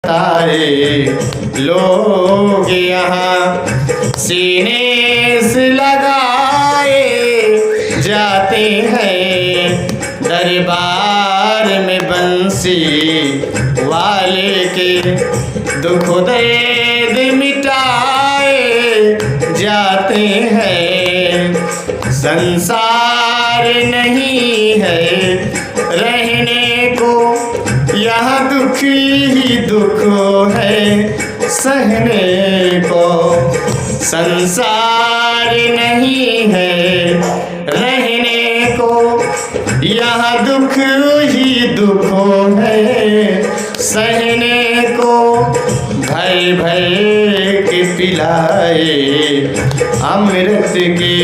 सारे लोग यहाँ सीने से लगाए जाते हैं। दरबार में बंसी वाले के दुख दर्द मिटाए जाते हैं। संसार नहीं है रहने को, यहाँ दुख ही दुख है सहने को। संसार नहीं है रहने को, यहाँ दुख ही दुख है सहने को। भर भर के पिलाए अमृत के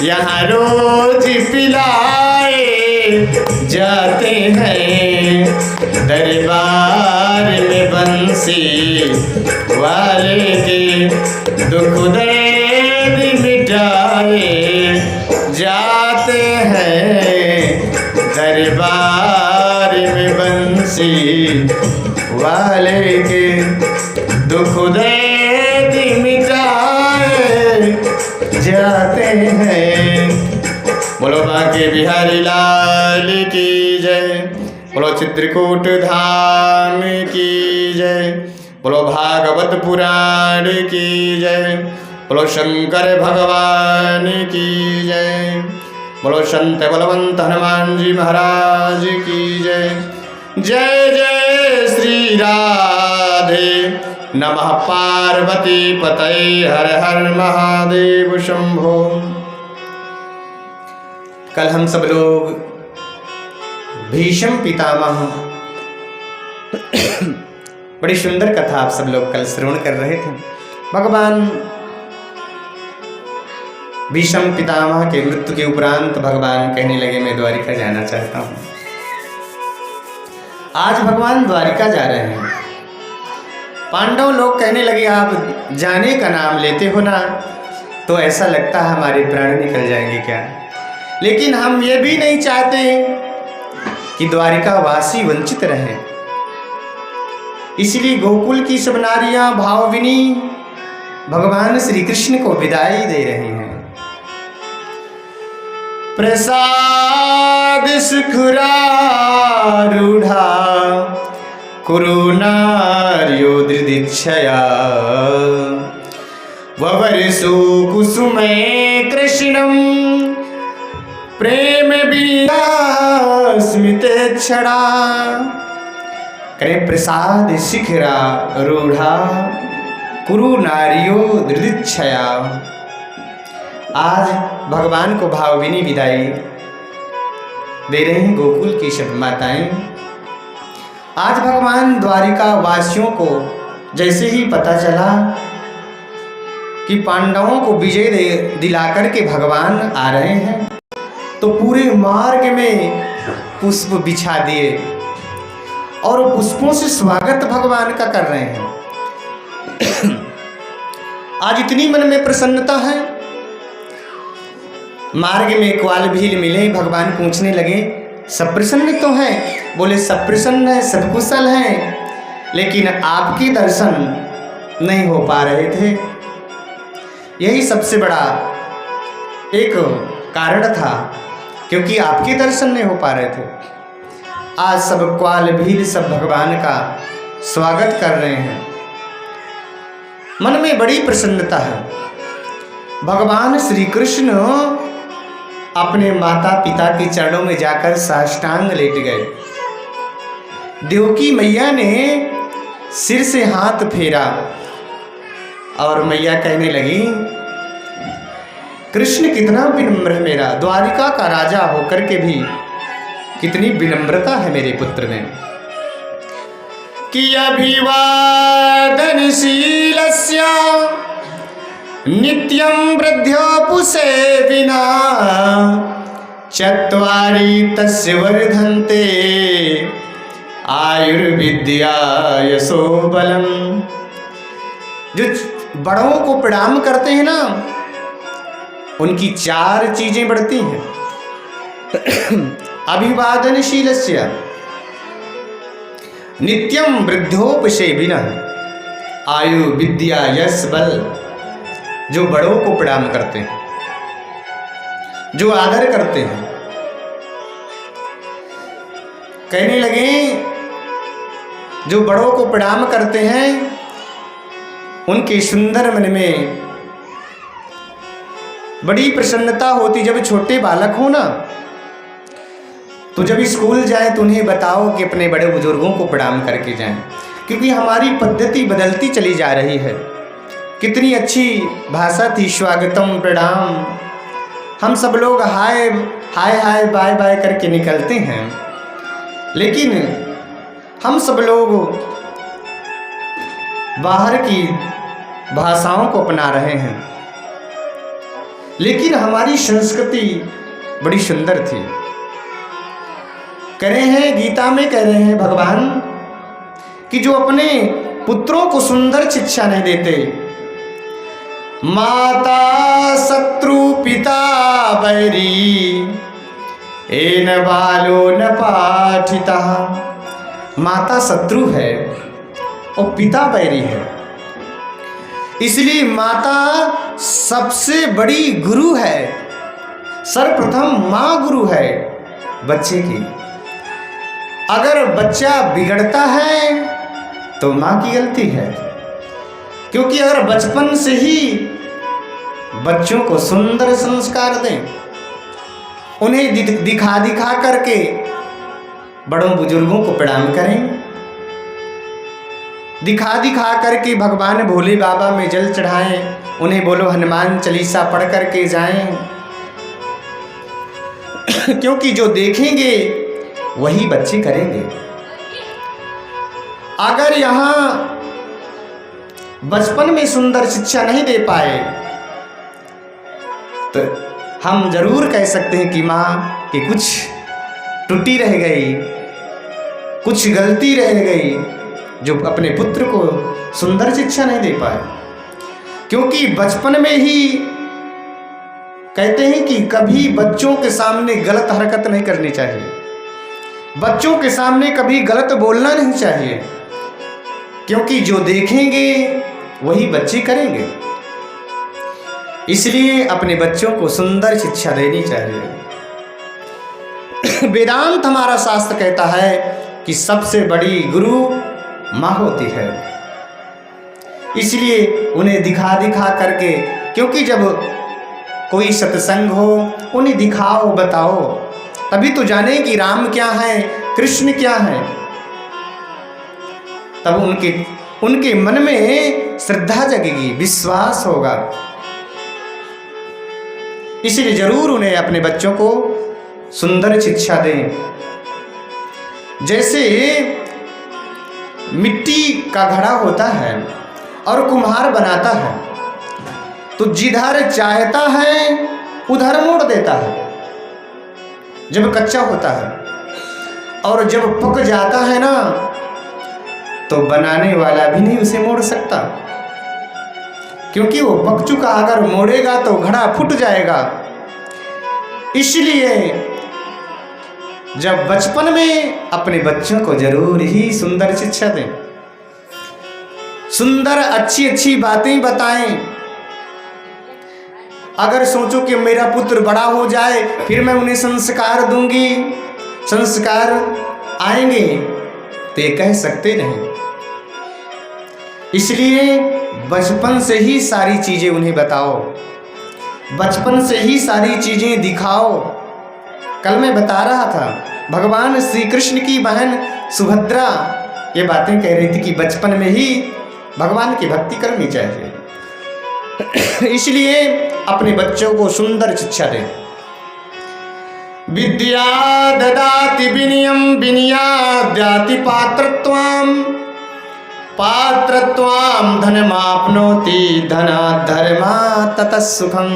यहाँ रोज पिलाए जाते हैं। दरबार में बंसी वाले के दुख दर्द मिटाए जाते हैं। दरबार में बंसी वाले के दुख दर्द मिटाए जाते हैं। बोलो बांके बिहारी लाल की जय। बोलो चित्रकूट धाम की जय। बोलो भागवत पुराण की जय। बोलो शंकर भगवान की जय। बोलो संत बलवंत हनुमान जी महाराज की जय। जय जय श्री राधे। नमः पार्वती पतये हर हर महादेव शंभो। कल हम सब लोग भीष्म पितामह बड़ी सुंदर कथा आप सब लोग कल श्रवण कर रहे थे। भगवान भीष्म पितामह के मृत्यु के उपरांत भगवान कहने लगे मैं द्वारिका जाना चाहता हूं। आज भगवान द्वारिका जा रहे हैं। पांडव लोग कहने लगे आप जाने का नाम लेते हो ना तो ऐसा लगता है हमारे प्राण निकल जाएंगे क्या। लेकिन हम ये भी नहीं चाहते कि द्वारिका वासी वंचित रहे। इसलिए गोकुल की सब नारियां भावविनी भगवान श्री कृष्ण को विदाई दे रही हैं। प्रसाद सुखुरारूढ़ा कुरु नार्यो दृदिच्छया ववर्षु कुसुमे कृष्णं प्रेम बीरा स्मिते क्षणा। करें प्रसाद शिखरा रूढ़ा कुरु नारियो दृदिच्छया। आज भगवान को भावविनी विदाई दे रहे हैं गोकुल की सब माताएं। आज भगवान द्वारिका वासियों को जैसे ही पता चला कि पांडवों को विजय दिलाकर के भगवान आ रहे हैं तो पूरे मार्ग में पुष्प बिछा दिए और पुष्पों से स्वागत भगवान का कर रहे हैं। आज इतनी मन में प्रसन्नता है। मार्ग में ग्वाल भील मिले, भगवान पूछने लगे सब प्रसन्न तो हैं? बोले सब प्रसन्न है, सब कुशल हैं, लेकिन आपके दर्शन नहीं हो पा रहे थे। यही सबसे बड़ा एक कारण था क्योंकि आपके दर्शन नहीं हो पा रहे थे। आज सब ग्वाल भील सब भगवान का स्वागत कर रहे हैं। मन में बड़ी प्रसन्नता है। भगवान श्री कृष्ण अपने माता पिता के चरणों में जाकर साष्टांग लेट गए। देवकी मैया ने सिर से हाथ फेरा और मैया कहने लगी कृष्ण कितना विनम्र है मेरा, द्वारिका का राजा होकर के भी कितनी विनम्रता है मेरे पुत्र में। कि अभिवादनशीलस्य नित्यं वृद्ध्योपुषे विना चत्वारि तस्य वर्धन्ते आयुर्विद्या यशो बलम। जो बड़ों को प्रणाम करते हैं ना उनकी 4 चीजें बढ़ती हैं। अभिवादनशीलस्य नित्यम वृद्धोपसेविनः आयु विद्या यश बल। जो बड़ों को प्रणाम करते हैं, जो आदर करते हैं। कहने लगे जो बड़ों को प्रणाम करते हैं उनके सुंदर मन में बड़ी प्रसन्नता होती। जब छोटे बालक हो ना, तो जब स्कूल जाए तो उन्हें बताओ कि अपने बड़े बुजुर्गों को प्रणाम करके जाएं, क्योंकि हमारी पद्धति बदलती चली जा रही है। कितनी अच्छी भाषा थी, स्वागतम प्रणाम। हम सब लोग हाय हाय हाय बाय बाय करके निकलते हैं, लेकिन हम सब लोग बाहर की भाषाओं को अपना रहे हैं। लेकिन हमारी संस्कृति बड़ी सुंदर थी। कह रहे हैं, गीता में कह रहे हैं भगवान कि जो अपने पुत्रों को सुंदर शिक्षा नहीं देते, माता शत्रु पिता बैरी एन बालो न पाठिता। माता शत्रु है और पिता बैरी है, इसलिए माता सबसे बड़ी गुरु है। सर्वप्रथम माँ गुरु है बच्चे की। अगर बच्चा बिगड़ता है तो माँ की गलती है, क्योंकि अगर बचपन से ही बच्चों को सुंदर संस्कार दें, उन्हें दिखा दिखा करके बड़ों बुजुर्गों को प्रणाम करें, दिखा दिखा करके भगवान भोले बाबा में जल चढ़ाएं, उन्हें बोलो हनुमान चालीसा पढ़ करके जाएं, क्योंकि जो देखेंगे वही बच्चे करेंगे। अगर यहाँ बचपन में सुंदर शिक्षा नहीं दे पाए तो हम जरूर कह सकते हैं कि माँ की कुछ त्रुटि रह गई, कुछ गलती रह गई, जो अपने पुत्र को सुंदर शिक्षा नहीं दे पाए। क्योंकि बचपन में ही कहते हैं कि कभी बच्चों के सामने गलत हरकत नहीं करनी चाहिए, बच्चों के सामने कभी गलत बोलना नहीं चाहिए, क्योंकि जो देखेंगे वही बच्चे करेंगे। इसलिए अपने बच्चों को सुंदर शिक्षा देनी चाहिए। वेदांत हमारा शास्त्र कहता है कि सबसे बड़ी गुरु माँ होती है, इसलिए उन्हें दिखा दिखा करके, क्योंकि जब कोई सत्संग हो उन्हें दिखाओ बताओ, तभी तो जाने कि राम क्या है कृष्ण क्या है, तब उनके मन में श्रद्धा जगेगी, विश्वास होगा। इसलिए जरूर उन्हें अपने बच्चों को सुंदर शिक्षा दें। जैसे मिट्टी का घड़ा होता है और कुम्हार बनाता है, तो जिधर चाहता है उधर मोड़ देता है जब कच्चा होता है, और जब पक जाता है ना तो बनाने वाला भी नहीं उसे मोड़ सकता, क्योंकि वो पक चुका। अगर मोड़ेगा तो घड़ा फूट जाएगा। इसलिए जब बचपन में अपने बच्चों को जरूर ही सुंदर शिक्षा दें, सुंदर अच्छी अच्छी बातें बताएं। अगर सोचो कि मेरा पुत्र बड़ा हो जाए फिर मैं उन्हें संस्कार दूंगी, संस्कार आएंगे, तो ये कह सकते नहीं। इसलिए बचपन से ही सारी चीजें उन्हें बताओ, बचपन से ही सारी चीजें दिखाओ। कल मैं बता रहा था, भगवान श्री कृष्ण की बहन सुभद्रा ये बातें कह रही थी कि बचपन में ही भगवान की भक्ति करनी चाहिए। इसलिए अपने बच्चों को सुंदर शिक्षा दें। विद्या ददाति विनयम विनयाद्याति पात्रत्वम, पात्रत्वम धनमाप्नोति धनात् धर्मात् ततः सुखम।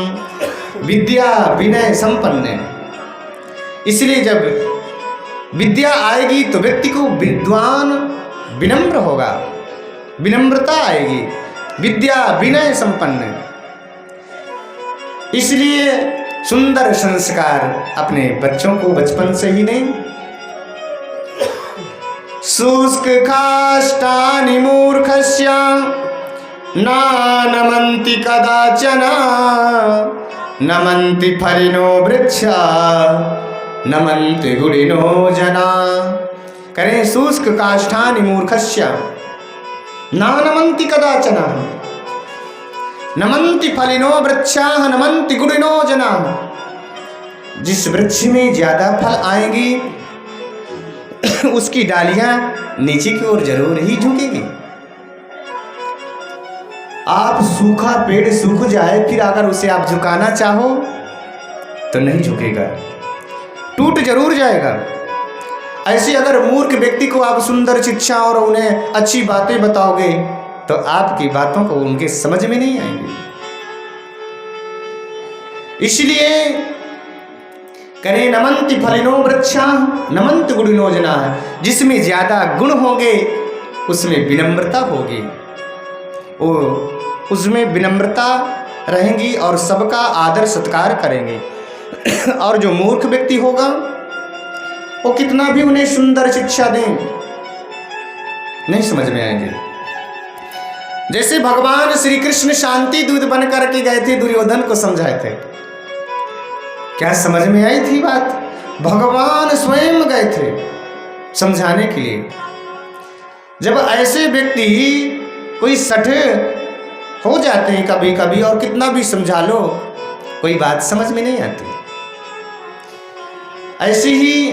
विद्या विनय संपन्न है, इसलिए जब विद्या आएगी तो व्यक्ति को विद्वान विनम्र होगा, विनम्रता आएगी। विद्या विनय संपन्न है, इसलिए सुंदर संस्कार अपने बच्चों को बचपन से ही दें। शुष्क काष्ठानि मूर्खस्य नमन्ति कदाचन नमन्ति फलिनो वृक्षा नमन्ति गुणिनो जना। करें शुष्क काष्ठानि मूर्खस्य नमन्ति कदाचन नमन्ति फलिनो वृक्षा नमन्ति गुणिनो जना। जिस वृक्ष में ज्यादा फल आएंगी उसकी डालियां नीचे की ओर जरूर ही झुकेंगी। आप सूखा पेड़ सूख जाए फिर अगर उसे आप झुकाना चाहो तो नहीं झुकेगा, टूट जरूर जाएगा। ऐसे अगर मूर्ख व्यक्ति को आप सुंदर शिक्षा और उन्हें अच्छी बातें बताओगे तो आपकी बातों को उनके समझ में नहीं आएंगे। इसलिए करें नमन्ति फलिनो वृक्षा नमन्ति गुणिनो जना। जिसमें ज्यादा गुण होंगे उसमें विनम्रता होगी, उसमें विनम्रता रहेंगी और सबका आदर सत्कार करेंगे। और जो मूर्ख व्यक्ति होगा वो कितना भी उन्हें सुंदर शिक्षा दें नहीं समझ में आएंगे। जैसे भगवान श्री कृष्ण शांति दूत बन करके गए थे, दुर्योधन को समझाए थे, क्या समझ में आई थी बात? भगवान स्वयं गए थे समझाने के लिए। जब ऐसे व्यक्ति कोई सठ हो जाते हैं कभी कभी और कितना भी समझा लो कोई बात समझ में नहीं आती। ऐसे ही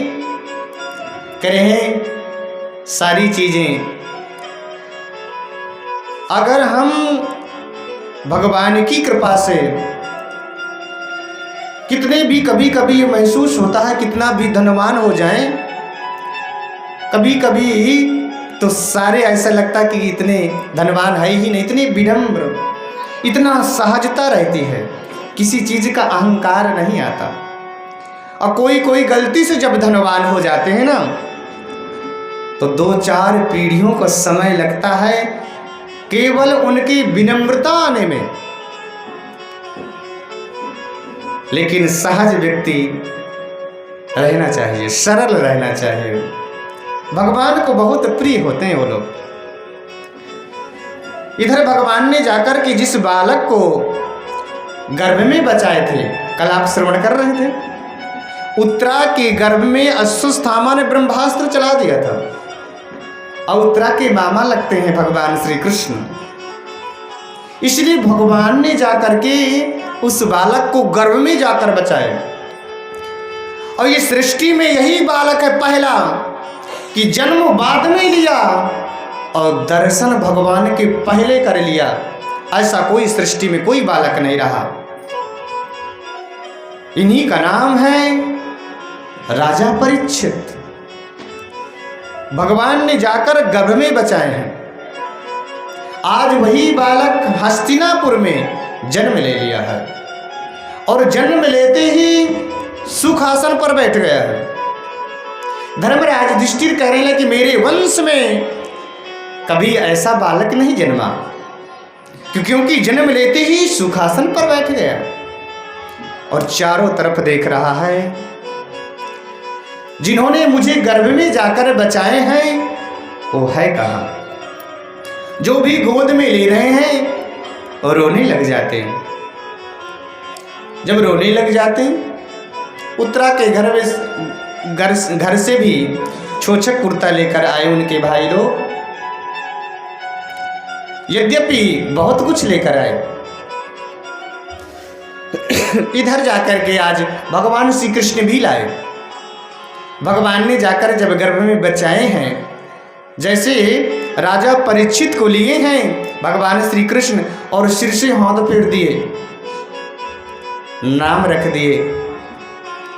करें सारी चीजें अगर हम भगवान की कृपा से कितने भी कभी कभी महसूस होता है कितना भी धनवान हो जाएं, कभी कभी तो सारे ऐसा लगता कि इतने धनवान है ही नहीं, इतनी विनम्र, इतना सहजता रहती है, किसी चीज का अहंकार नहीं आता। और कोई गलती से जब धनवान हो जाते हैं ना तो 2-4 पीढ़ियों को समय लगता है केवल उनकी विनम्रता आने में। लेकिन सहज व्यक्ति रहना चाहिए, सरल रहना चाहिए। भगवान को बहुत प्रिय होते हैं वो लोग। इधर भगवान ने जाकर के जिस बालक को गर्भ में बचाए थे, कल आप श्रवण कर रहे थे, उत्तरा के गर्भ में अश्वत्थामा ने ब्रह्मास्त्र चला दिया था। और उत्तरा के मामा लगते हैं भगवान श्री कृष्ण। इसलिए भगवान ने जाकर के उस बालक को गर्भ में जाकर बचाए। और ये सृष्टि में यही बालक है पहला कि जन्म बाद में लिया और दर्शन भगवान के पहले कर लिया। ऐसा कोई सृष्टि में कोई बालक नहीं रहा। इन्हीं का नाम है राजा परीक्षित। भगवान ने जाकर गर्भ में बचाए हैं। आज वही बालक हस्तिनापुर में जन्म ले लिया है और जन्म लेते ही सुखासन पर बैठ गया है। धर्मराज युधिष्ठिर कह रहे हैं कि मेरे वंश में कभी ऐसा बालक नहीं जन्मा, क्योंकि जन्म लेते ही सुखासन पर बैठ गया और चारों तरफ देख रहा है। जिन्होंने मुझे गर्भ में जाकर बचाए हैं वो है कहाँ? जो भी गोद में ले रहे हैं और रोने लग जाते हैं। जब रोने लग जाते हैं, उत्तरा के घर से भी छोछक कुर्ता लेकर आए उनके भाई लोग। यद्यपि बहुत कुछ लेकर आए, इधर जाकर के आज भगवान श्री कृष्ण भी लाए। भगवान ने जाकर जब गर्भ में बचाए हैं, जैसे राजा परीक्षित को लिए हैं भगवान श्री कृष्ण और सिर से हाथ फेर दिए, नाम रख दिए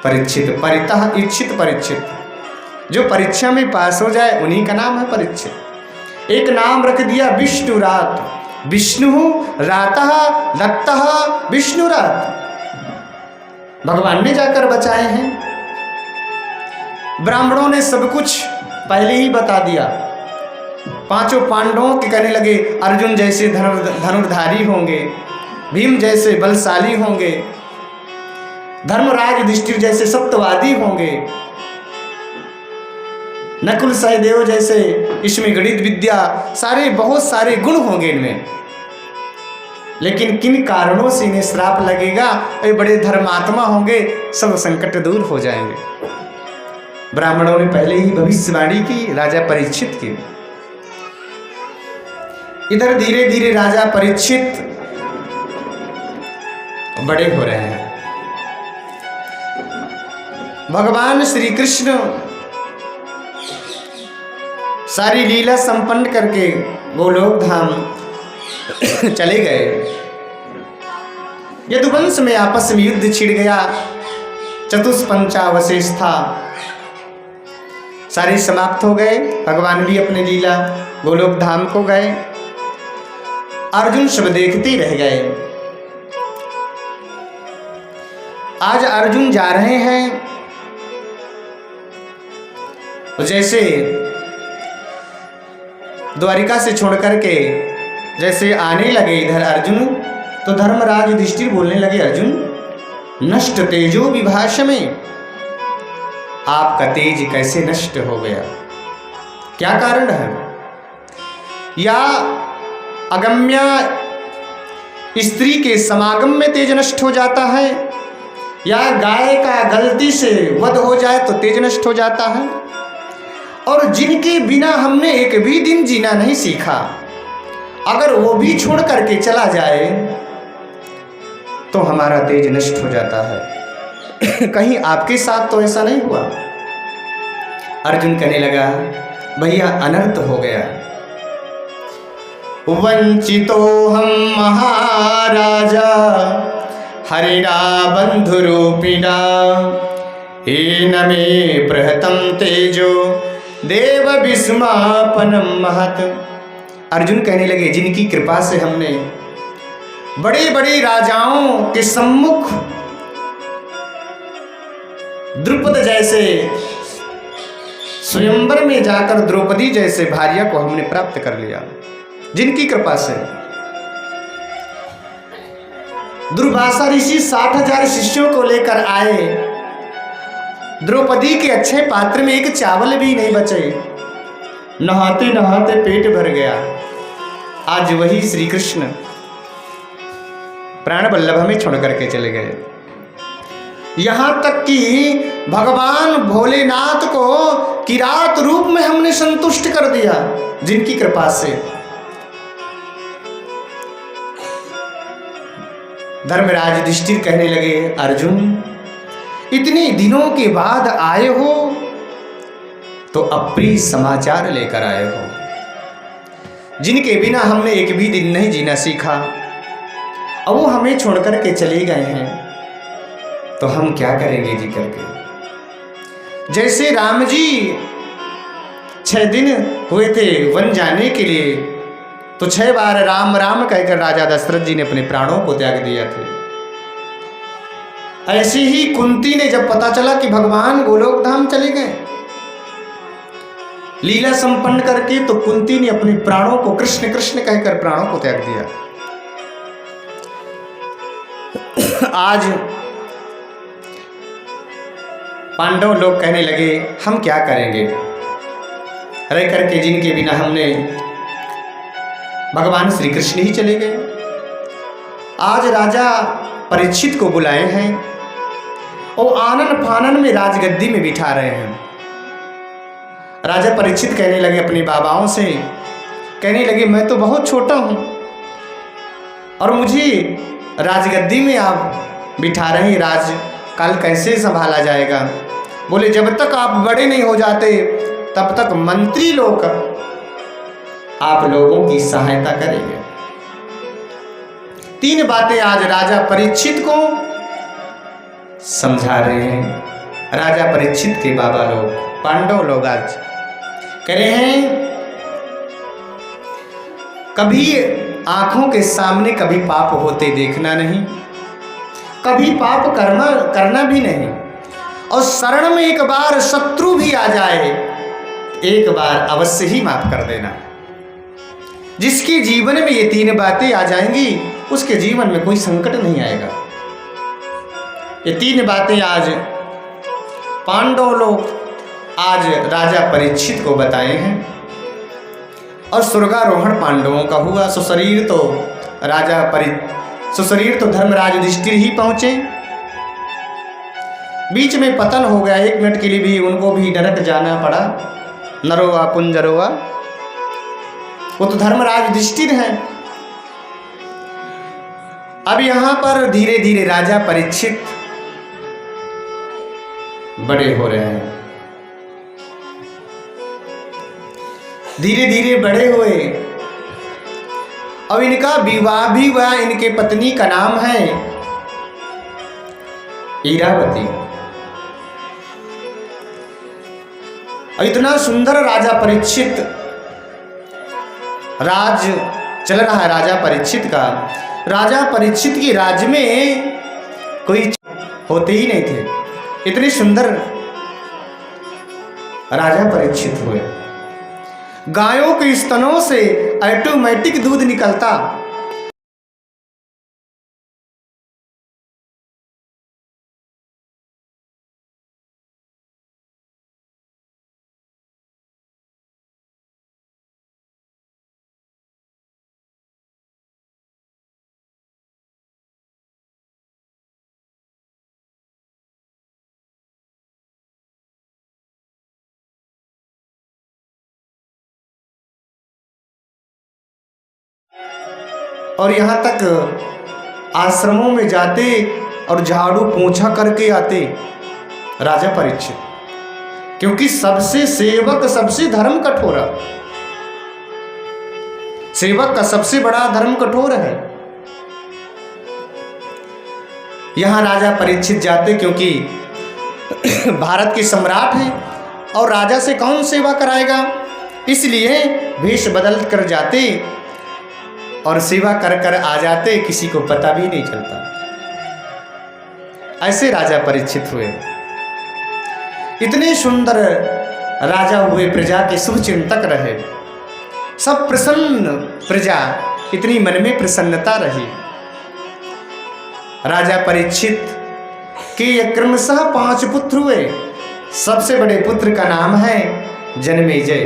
परीक्षित, परितः इच्छित परीक्षित। जो परीक्षा में पास हो जाए उन्हीं का नाम है परीक्षित। एक नाम रख दिया विष्णुरात, विष्णु रातः दत्तः विष्णुरात। भगवान ने जाकर बचाए हैं। ब्राह्मणों ने सब कुछ पहले ही बता दिया। पांचों पांडवों के कहने लगे अर्जुन जैसे धनुर्धारी होंगे, भीम जैसे बलशाली होंगे, धर्मराज युधिष्ठिर जैसे सत्यवादी होंगे। नकुल सहदेव जैसे इसमें गणित विद्या सारे बहुत सारे गुण होंगे इनमें, लेकिन किन कारणों से इन्हें श्राप लगेगा? ये बड़े धर्मात्मा होंगे, सब संकट दूर हो जाएंगे। ब्राह्मणों ने पहले ही भविष्यवाणी की राजा परीक्षित की। इधर धीरे धीरे राजा परीक्षित बड़े हो रहे हैं। भगवान श्री कृष्ण सारी लीला संपन्न करके गोलोक धाम चले गए। यदुवंश में आपस में युद्ध छिड़ गया, चतुष्पंचावशेष था, सारे समाप्त हो गए। भगवान भी अपने लीला गोलोक धाम को गए, अर्जुन सब देखते रह गए। आज अर्जुन जा रहे हैं, जैसे द्वारिका से छोड़ करके जैसे आने लगे इधर अर्जुन, तो धर्मराज युधिष्ठिर बोलने लगे, अर्जुन नष्ट तेजो विभाष में, आपका तेज कैसे नष्ट हो गया? क्या कारण है? या अगम्य स्त्री के समागम में तेज नष्ट हो जाता है, या गाय का गलती से वध हो जाए तो तेज नष्ट हो जाता है, और जिनके बिना हमने एक भी दिन जीना नहीं सीखा, अगर वो भी छोड़ करके चला जाए तो हमारा तेज नष्ट हो जाता है। कहीं आपके साथ तो ऐसा नहीं हुआ? अर्जुन कहने लगा, भैया अनर्थ हो गया। वंचितो हम महाराजा हरिणा बंधुरूपिणा, येन मे प्रहतं तेजो देव विस्मापनम महत। अर्जुन कहने लगे, जिनकी कृपा से हमने बड़े बड़े राजाओं के सम्मुख द्रुपद जैसे स्वयंवर में जाकर द्रौपदी जैसे भार्या को हमने प्राप्त कर लिया, जिनकी कृपा से। दुर्वासा ऋषि 60,000 शिष्यों को लेकर आए, द्रौपदी के अच्छे पात्र में एक चावल भी नहीं बचे, नहाते नहाते पेट भर गया। आज वही श्री कृष्ण प्राण वल्लभ हमें छोड़ करके चले गए। यहां तक कि भगवान भोलेनाथ को किरात रूप में हमने संतुष्ट कर दिया, जिनकी कृपा से। धर्मराज युधिष्ठिर कहने लगे, अर्जुन इतने दिनों के बाद आए हो तो अप्रिय समाचार लेकर आए हो, जिनके बिना हमने एक भी दिन नहीं जीना सीखा, अब वो हमें छोड़ करके चले गए हैं, तो हम क्या करेंगे जी करके। जैसे राम जी 6 दिन हुए थे वन जाने के लिए, तो 6 बार राम राम कहकर राजा दशरथ जी ने अपने प्राणों को त्याग दिया थे। ऐसी ही कुंती ने जब पता चला कि भगवान गोलोक धाम चले गए लीला संपन्न करके, तो कुंती ने अपने प्राणों को कृष्ण कृष्ण कहकर प्राणों को त्याग दिया। आज पांडव लोग कहने लगे, हम क्या करेंगे रह करके, जिनके बिना हमने भगवान श्री कृष्ण ही चले गए। आज राजा परीक्षित को बुलाए हैं और आनन फानन में राजगद्दी में बिठा रहे हैं। राजा परीक्षित कहने लगे अपने बाबाओं से, कहने लगे, मैं तो बहुत छोटा हूं और मुझे राजगद्दी में आप बिठा रहे हैं, राजकाल कैसे संभाला जाएगा? बोले, जब तक आप बड़े नहीं हो जाते तब तक मंत्री लोग आप लोगों की सहायता करेंगे। 3 बातें आज राजा परीक्षित को समझा रहे हैं। राजा परीक्षित के बाबा लोग, पांडव लोग आज कह रहे हैं, कभी आंखों के सामने कभी पाप होते देखना नहीं, कभी पाप करना भी नहीं, और शरण में एक बार शत्रु भी आ जाए, एक बार अवश्य ही माफ कर देना। जिसके जीवन में ये 3 बातें आ जाएंगी, उसके जीवन में कोई संकट नहीं आएगा। ये 3 बातें आज पांडव लोग आज राजा परीक्षित को बताए हैं। और स्वर्गारोहण पांडवों का हुआ। सुशरीर तो धर्मराज युधिष्ठिर ही पहुंचे। बीच में पतन हो गया, 1 मिनट के लिए भी उनको भी नरक जाना पड़ा। नरोवा कुंजरोवा, वो तो धर्मराज युधिष्ठिर हैं। अब यहां पर धीरे धीरे राजा परीक्षित बड़े हो रहे हैं। धीरे धीरे बड़े हुए। अब इनका विवाह भी हुआ। इनके पत्नी का नाम है इरावती। और इतना सुंदर राजा परीक्षित, राज चल रहा है राजा परीक्षित का। राजा परीक्षित की राज्य में कोई होते ही नहीं थे, इतने सुंदर राजा परीक्षित हुए। गायों के स्तनों से ऑटोमेटिक दूध निकलता। और यहाँ तक आश्रमों में जाते और झाड़ू पोंछा करके आते राजा परीक्षित, क्योंकि सबसे सेवक सबसे धर्म कठोर, सेवक का सबसे बड़ा धर्म कठोर है। यहाँ राजा परीक्षित जाते क्योंकि भारत के सम्राट हैं और राजा से कौन सेवा कराएगा, इसलिए भेष बदल कर जाते और सेवा कर कर आ जाते, किसी को पता भी नहीं चलता। ऐसे राजा परीक्षित हुए। इतने सुंदर राजा हुए, प्रजा के शुभ चिंतक रहे, सब प्रसन्न प्रजा, इतनी मन में प्रसन्नता रही। राजा परीक्षित के क्रमशः 5 पुत्र हुए। सबसे बड़े पुत्र का नाम है जनमेजय।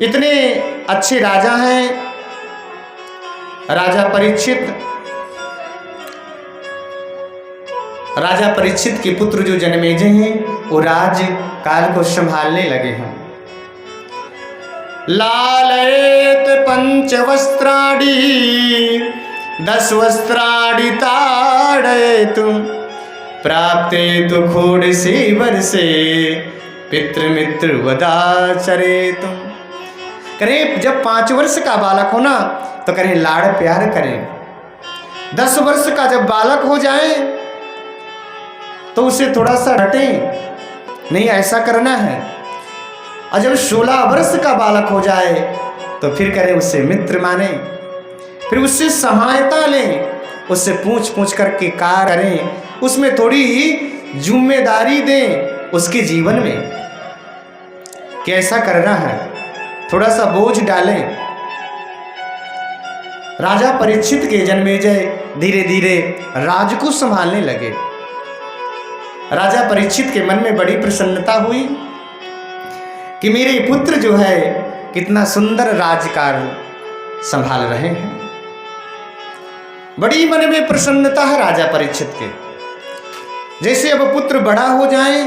इतने अच्छे राजा हैं राजा परीक्षित। राजा परीक्षित के पुत्र जो जनमेजय हैं वो राज काल को संभालने लगे हैं। लालयेत 5 वस्त्राणि 10 वस्त्राणि ताड़येतु प्राप्ते तु घोड़ से वर्षे पितृमित्र वदाचरेतु। करें जब 5 वर्ष का बालक हो ना तो करें लाड़ प्यार करें। 10 वर्ष का जब बालक हो जाए तो उसे थोड़ा सा हटें, नहीं ऐसा करना है। और जब 16 वर्ष का बालक हो जाए तो फिर करें उससे मित्र माने, फिर उससे सहायता लें, उससे पूछ पूछ करके कार्य करें, उसमें थोड़ी जिम्मेदारी दें उसके जीवन में कि ऐसा करना है, थोड़ा सा बोझ डालें। राजा परीक्षित के जनमेजय धीरे धीरे राज को संभालने लगे। राजा परीक्षित के मन में बड़ी प्रसन्नता हुई कि मेरे पुत्र जो है कितना सुंदर राजकार्य संभाल रहे हैं। बड़ी मन में प्रसन्नता है राजा परीक्षित के। जैसे अब पुत्र बड़ा हो जाए,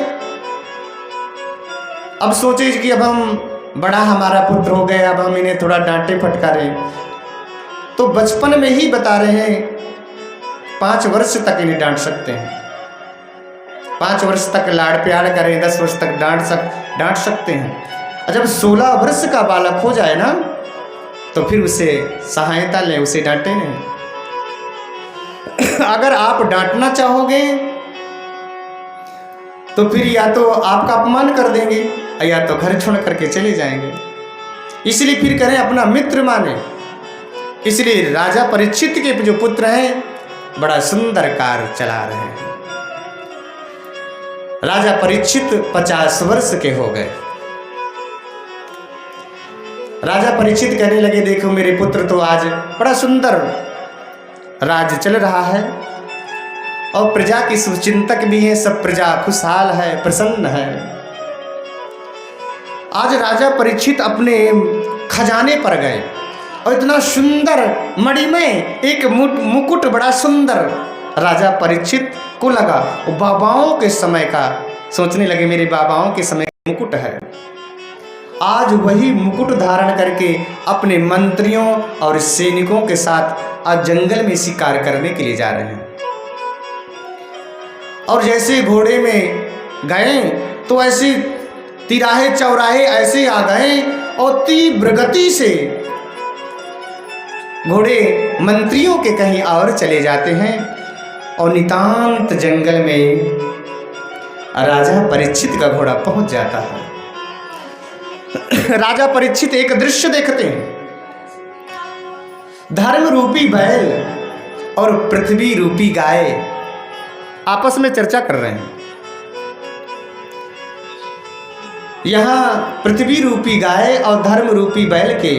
अब सोचे कि अब हम बड़ा हमारा पुत्र हो गया, अब हम इन्हें थोड़ा डांटे फटकारे, तो बचपन में ही बता रहे हैं 5 वर्ष तक इन्हें डांट सकते हैं, 5 वर्ष तक लाड़ प्यार करें, 10 वर्ष तक डांट सकते हैं। और जब 16 वर्ष का बालक हो जाए ना तो फिर उसे सहायता लें, उसे डांटे नहीं। अगर आप डांटना चाहोगे तो फिर या तो आपका अपमान कर देंगे या तो घर छोड़ करके चले जाएंगे, इसलिए फिर करें अपना मित्र माने। इसलिए राजा परीक्षित के जो पुत्र हैं बड़ा सुंदर कार्य चला रहे हैं। राजा परीक्षित 50 वर्ष के हो गए। राजा परीक्षित कहने लगे, देखो मेरे पुत्र तो आज बड़ा सुंदर राज्य चल रहा है, और प्रजा की सुचिंतक भी हैं, सब प्रजा खुशहाल है, प्रसन्न है। आज राजा परीक्षित अपने खजाने पर गए और इतना सुंदर मणिमय एक मुकुट, बड़ा सुंदर राजा परीक्षित को लगा। वो बाबाओं के समय का सोचने लगे, मेरे बाबाओं के समय का मुकुट है। आज वही मुकुट धारण करके अपने मंत्रियों और सैनिकों के साथ आज जंगल में शिकार करने के लिए जा रहे हैं। और जैसे घोड़े में गए तो ऐसे तिराहे चौराहे ऐसे आ गए और तीव्र गति से घोड़े मंत्रियों के कहीं और चले जाते हैं और नितांत जंगल में राजा परीक्षित का घोड़ा पहुंच जाता है। राजा परीक्षित एक दृश्य देखते हैं, धर्म रूपी बैल और पृथ्वी रूपी गाय आपस में चर्चा कर रहे हैं। यहां पृथ्वी रूपी गाय और धर्म रूपी बैल के,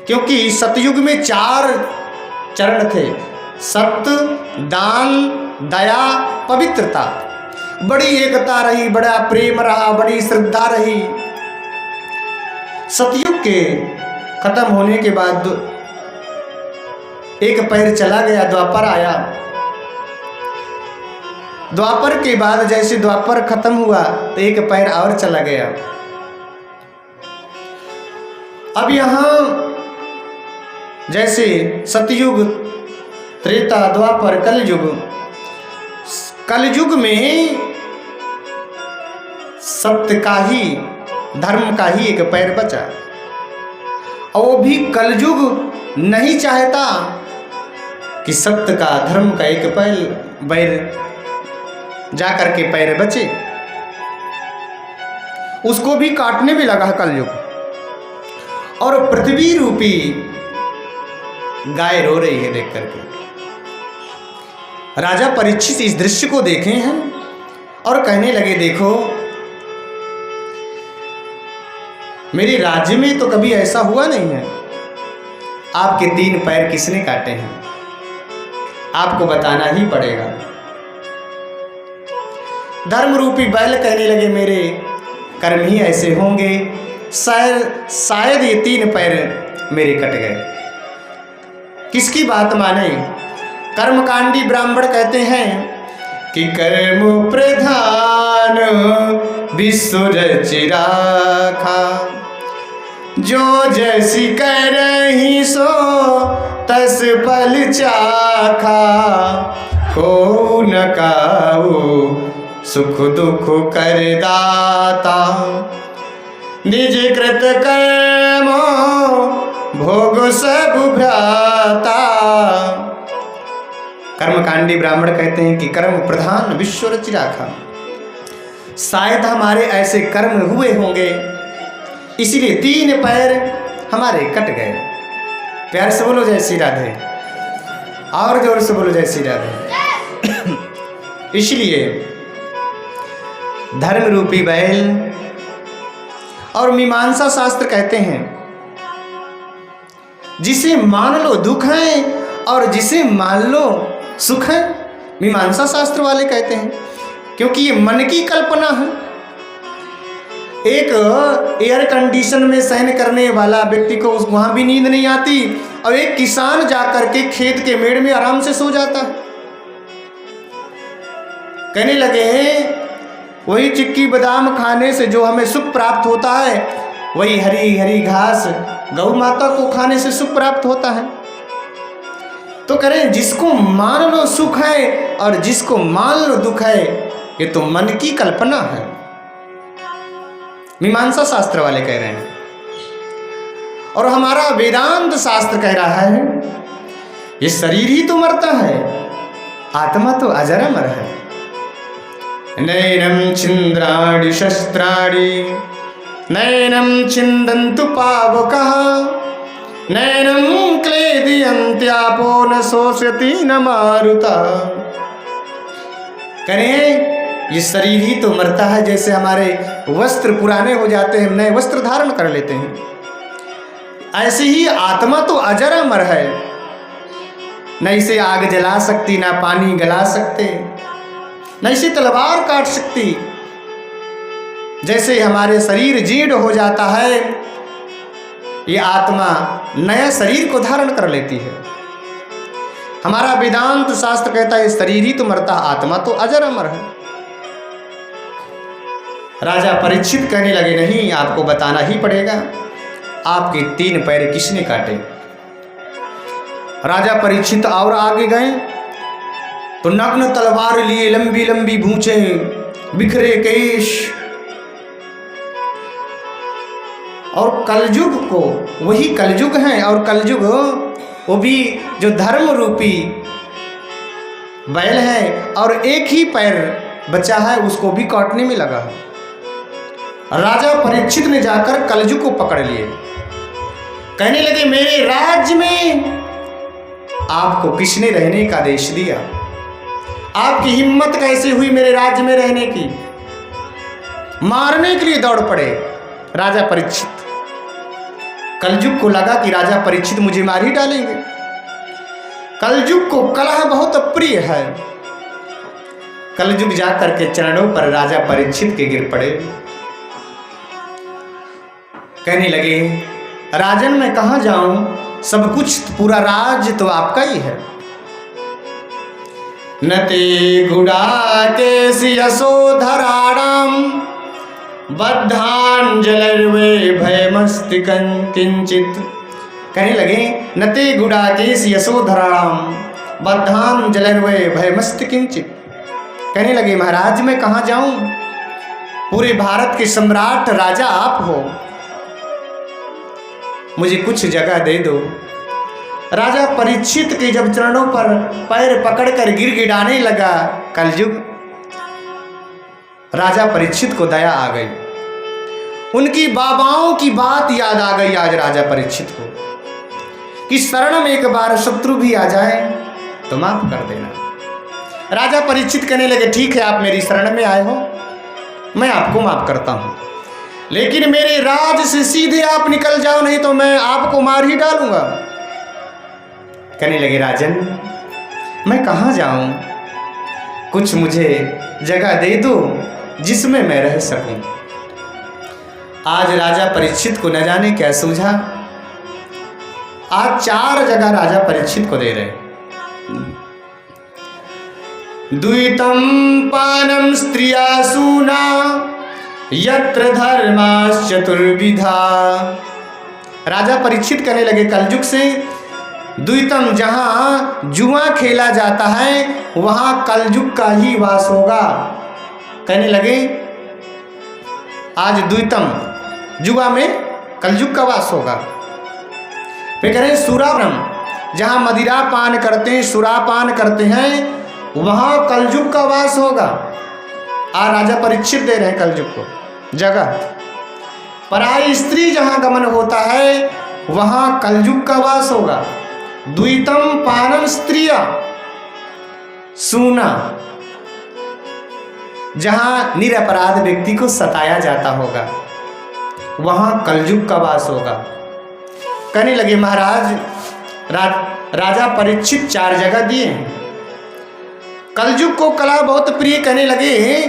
क्योंकि सतयुग में 4 चरण थे, सत्य, दान, दया, पवित्रता। बड़ी एकता रही, बड़ा प्रेम रहा, बड़ी श्रद्धा रही। सतयुग के खत्म होने के बाद एक पैर चला गया, द्वापर आया। द्वापर के बाद जैसे द्वापर खत्म हुआ तो एक पैर और चला गया। अब यहां जैसे सतयुग, त्रेता, द्वापर, कलयुग, कलयुग में सत्य का ही, धर्म का ही एक पैर बचा। और वो भी कलयुग नहीं चाहता कि सत्य का, धर्म का एक पैर जाकर के पैर बचे। उसको भी काटने में लगा कलयुग। और पृथ्वी रूपी गाय रो रही है देख करके। राजा परीक्षित इस दृश्य को देखे हैं और कहने लगे, देखो मेरे राज्य में तो कभी ऐसा हुआ नहीं है। आपके 3 पैर किसने काटे हैं, आपको बताना ही पड़ेगा। धर्म रूपी बैल कहने लगे, मेरे कर्म ही ऐसे होंगे, शायद ये 3 पैर मेरे कट गए। किसकी बात माने? कर्मकांडी ब्राह्मण कहते हैं कि कर्म प्रधान विश्व रचि राखा, जो जैसी करही सो तस फल चाखा, को न काऊ सुख दुख कर दाता, निज कृत कर्म भोग सब भ्राता। कर्मकांडी ब्राह्मण कहते हैं कि कर्म प्रधान विश्व रचि राखा, शायद हमारे ऐसे कर्म हुए होंगे इसीलिए 3 पैर हमारे कट गए। प्यार से बोलो जय श्री राधे, और जोर से बोलो जय श्री राधे। इसलिए धर्म रूपी बैल और मीमांसा शास्त्र कहते हैं, जिसे मान लो दुख है और जिसे मान लो सुख है। मीमांसा शास्त्र वाले कहते हैं, क्योंकि ये मन की कल्पना है। एक एयर कंडीशन में सहन करने वाला व्यक्ति को वहां भी नींद नहीं आती, और एक किसान जाकर के खेत के मेड़ में आराम से सो जाता है। कहने लगे हैं, वही चिक्की बादाम खाने से जो हमें सुख प्राप्त होता है, वही हरी हरी घास गौ माता को खाने से सुख प्राप्त होता है। तो करें, जिसको मान लो सुख है और जिसको मान लो दुख है, ये तो मन की कल्पना है। मीमांसा शास्त्र वाले कह रहे हैं, और हमारा वेदांत शास्त्र कह रहा है, ये शरीर ही तो मरता है, आत्मा तो अजर अमर है। नैनम छिंद्राणि शस्त्राणि नैनम छिंदन्तु पावकः, नैनम क्लेदयन्त्यापो न शोषयति न मारुतः। करें, ये शरीर ही तो मरता है। जैसे हमारे वस्त्र पुराने हो जाते हैं, नए वस्त्र धारण कर लेते हैं, ऐसे ही आत्मा तो अजर अमर है। न इसे आग जला सकती, ना पानी गला सकते, न इसे तलवार काट सकती। जैसे हमारे शरीर जीर्ण हो जाता है, ये आत्मा नया शरीर को धारण कर लेती है। हमारा वेदांत शास्त्र कहता है शरीर ही तो मरता, आत्मा तो अजर अमर है। राजा परीक्षित कहने लगे, नहीं, आपको बताना ही पड़ेगा, आपके 3 पैर किसने काटे। राजा परीक्षित और आगे गए तो नग्न तलवार लिए, लंबी लंबी भूंचें, बिखरे केश, और कलयुग को, वही कलयुग है, और कलयुग वो भी जो धर्म रूपी बैल है, और एक ही पैर बचा है उसको भी काटने में लगा है। राजा परीक्षित ने जाकर कलयुग को पकड़ लिए, कहने लगे, मेरे राज्य में आपको किसने रहने का आदेश दिया? आपकी हिम्मत कैसे हुई मेरे राज्य में रहने की? मारने के लिए दौड़ पड़े राजा परीक्षित। कलयुग को लगा कि राजा परीक्षित मुझे मार ही डालेंगे। कलयुग को कलह बहुत अप्रिय है। कलयुग जाकर के चरणों पर राजा परीक्षित के गिर पड़े, कहने लगे, राजन मैं कहाँ जाऊं, सब कुछ पूरा राज तो आपका ही है। नते गुडाकेश यशोधराणाम बद्धांजलर्वे भयमस्तिकं किंचित। कहने लगे, नते गुडाकेश यशोधराणाम बद्धांजलर्वे भयमस्ति किंचित। कहने लगे, महाराज मैं कहाँ जाऊं, पूरे भारत के सम्राट राजा आप हो, मुझे कुछ जगह दे दो। राजा परीक्षित के जब चरणों पर पैर पकड़कर गिड़गिड़ाने लगा कलयुग, राजा परीक्षित को दया आ गई। उनकी बाबाओं की बात याद आ गई आज राजा परीक्षित को, कि शरण में एक बार शत्रु भी आ जाए तो माफ कर देना। राजा परीक्षित कहने लगे, ठीक है, आप मेरी शरण में आए हो, मैं आपको माफ करता हूं, लेकिन मेरे राज से सीधे आप निकल जाओ, नहीं तो मैं आपको मार ही डालूंगा। कहने लगे, राजन मैं कहाँ जाऊं, कुछ मुझे जगह दे दो जिसमें मैं रह सकूं। आज राजा परीक्षित को न जाने क्या सूझा, आज 4 जगह राजा परीक्षित को दे रहे। द्वितम पानम स्त्रिया सूना यत्र धर्माश्चतुर्विधा। राजा परीक्षित कहने लगे, कलयुग से द्वितम, जहां जुआ खेला जाता है वहां कलयुग का ही वास होगा। कहने लगे, आज द्वितम, जुआ में कलयुग का वास होगा। फिर कह रहे सुराब्रह्म, जहां मदिरा पान करते हैं, सुरापान करते हैं, वहां कलयुग का वास होगा। आज राजा परीक्षित दे रहे हैं कलयुग को जगह। पराई स्त्री जहां गमन होता है वहां कलयुग का वास होगा। द्वितम पानम स्त्रिया सूना, जहां निरपराध व्यक्ति को सताया जाता होगा वहां कलयुग का वास होगा। कहने लगे, महाराज राजा परीक्षित 4 जगह दिए हैं। कलयुग को कला बहुत प्रिय, कहने लगे,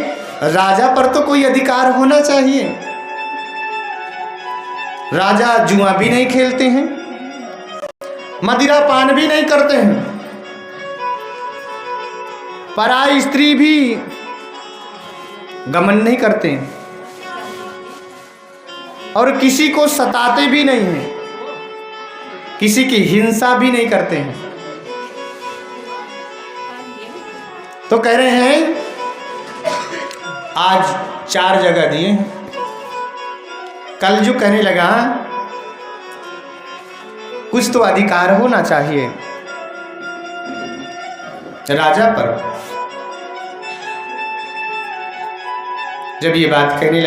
राजा पर तो कोई अधिकार होना चाहिए। राजा जुआ भी नहीं खेलते हैं, मदिरा पान भी नहीं करते हैं, पराई स्त्री भी गमन नहीं करते हैं, और किसी को सताते भी नहीं हैं, किसी की हिंसा भी नहीं करते हैं। तो कह रहे हैं आज 4 जगह दिए हैं। कलयुग कहने लगा, कुछ तो अधिकार होना चाहिए राजा पर। जब ये बात कहने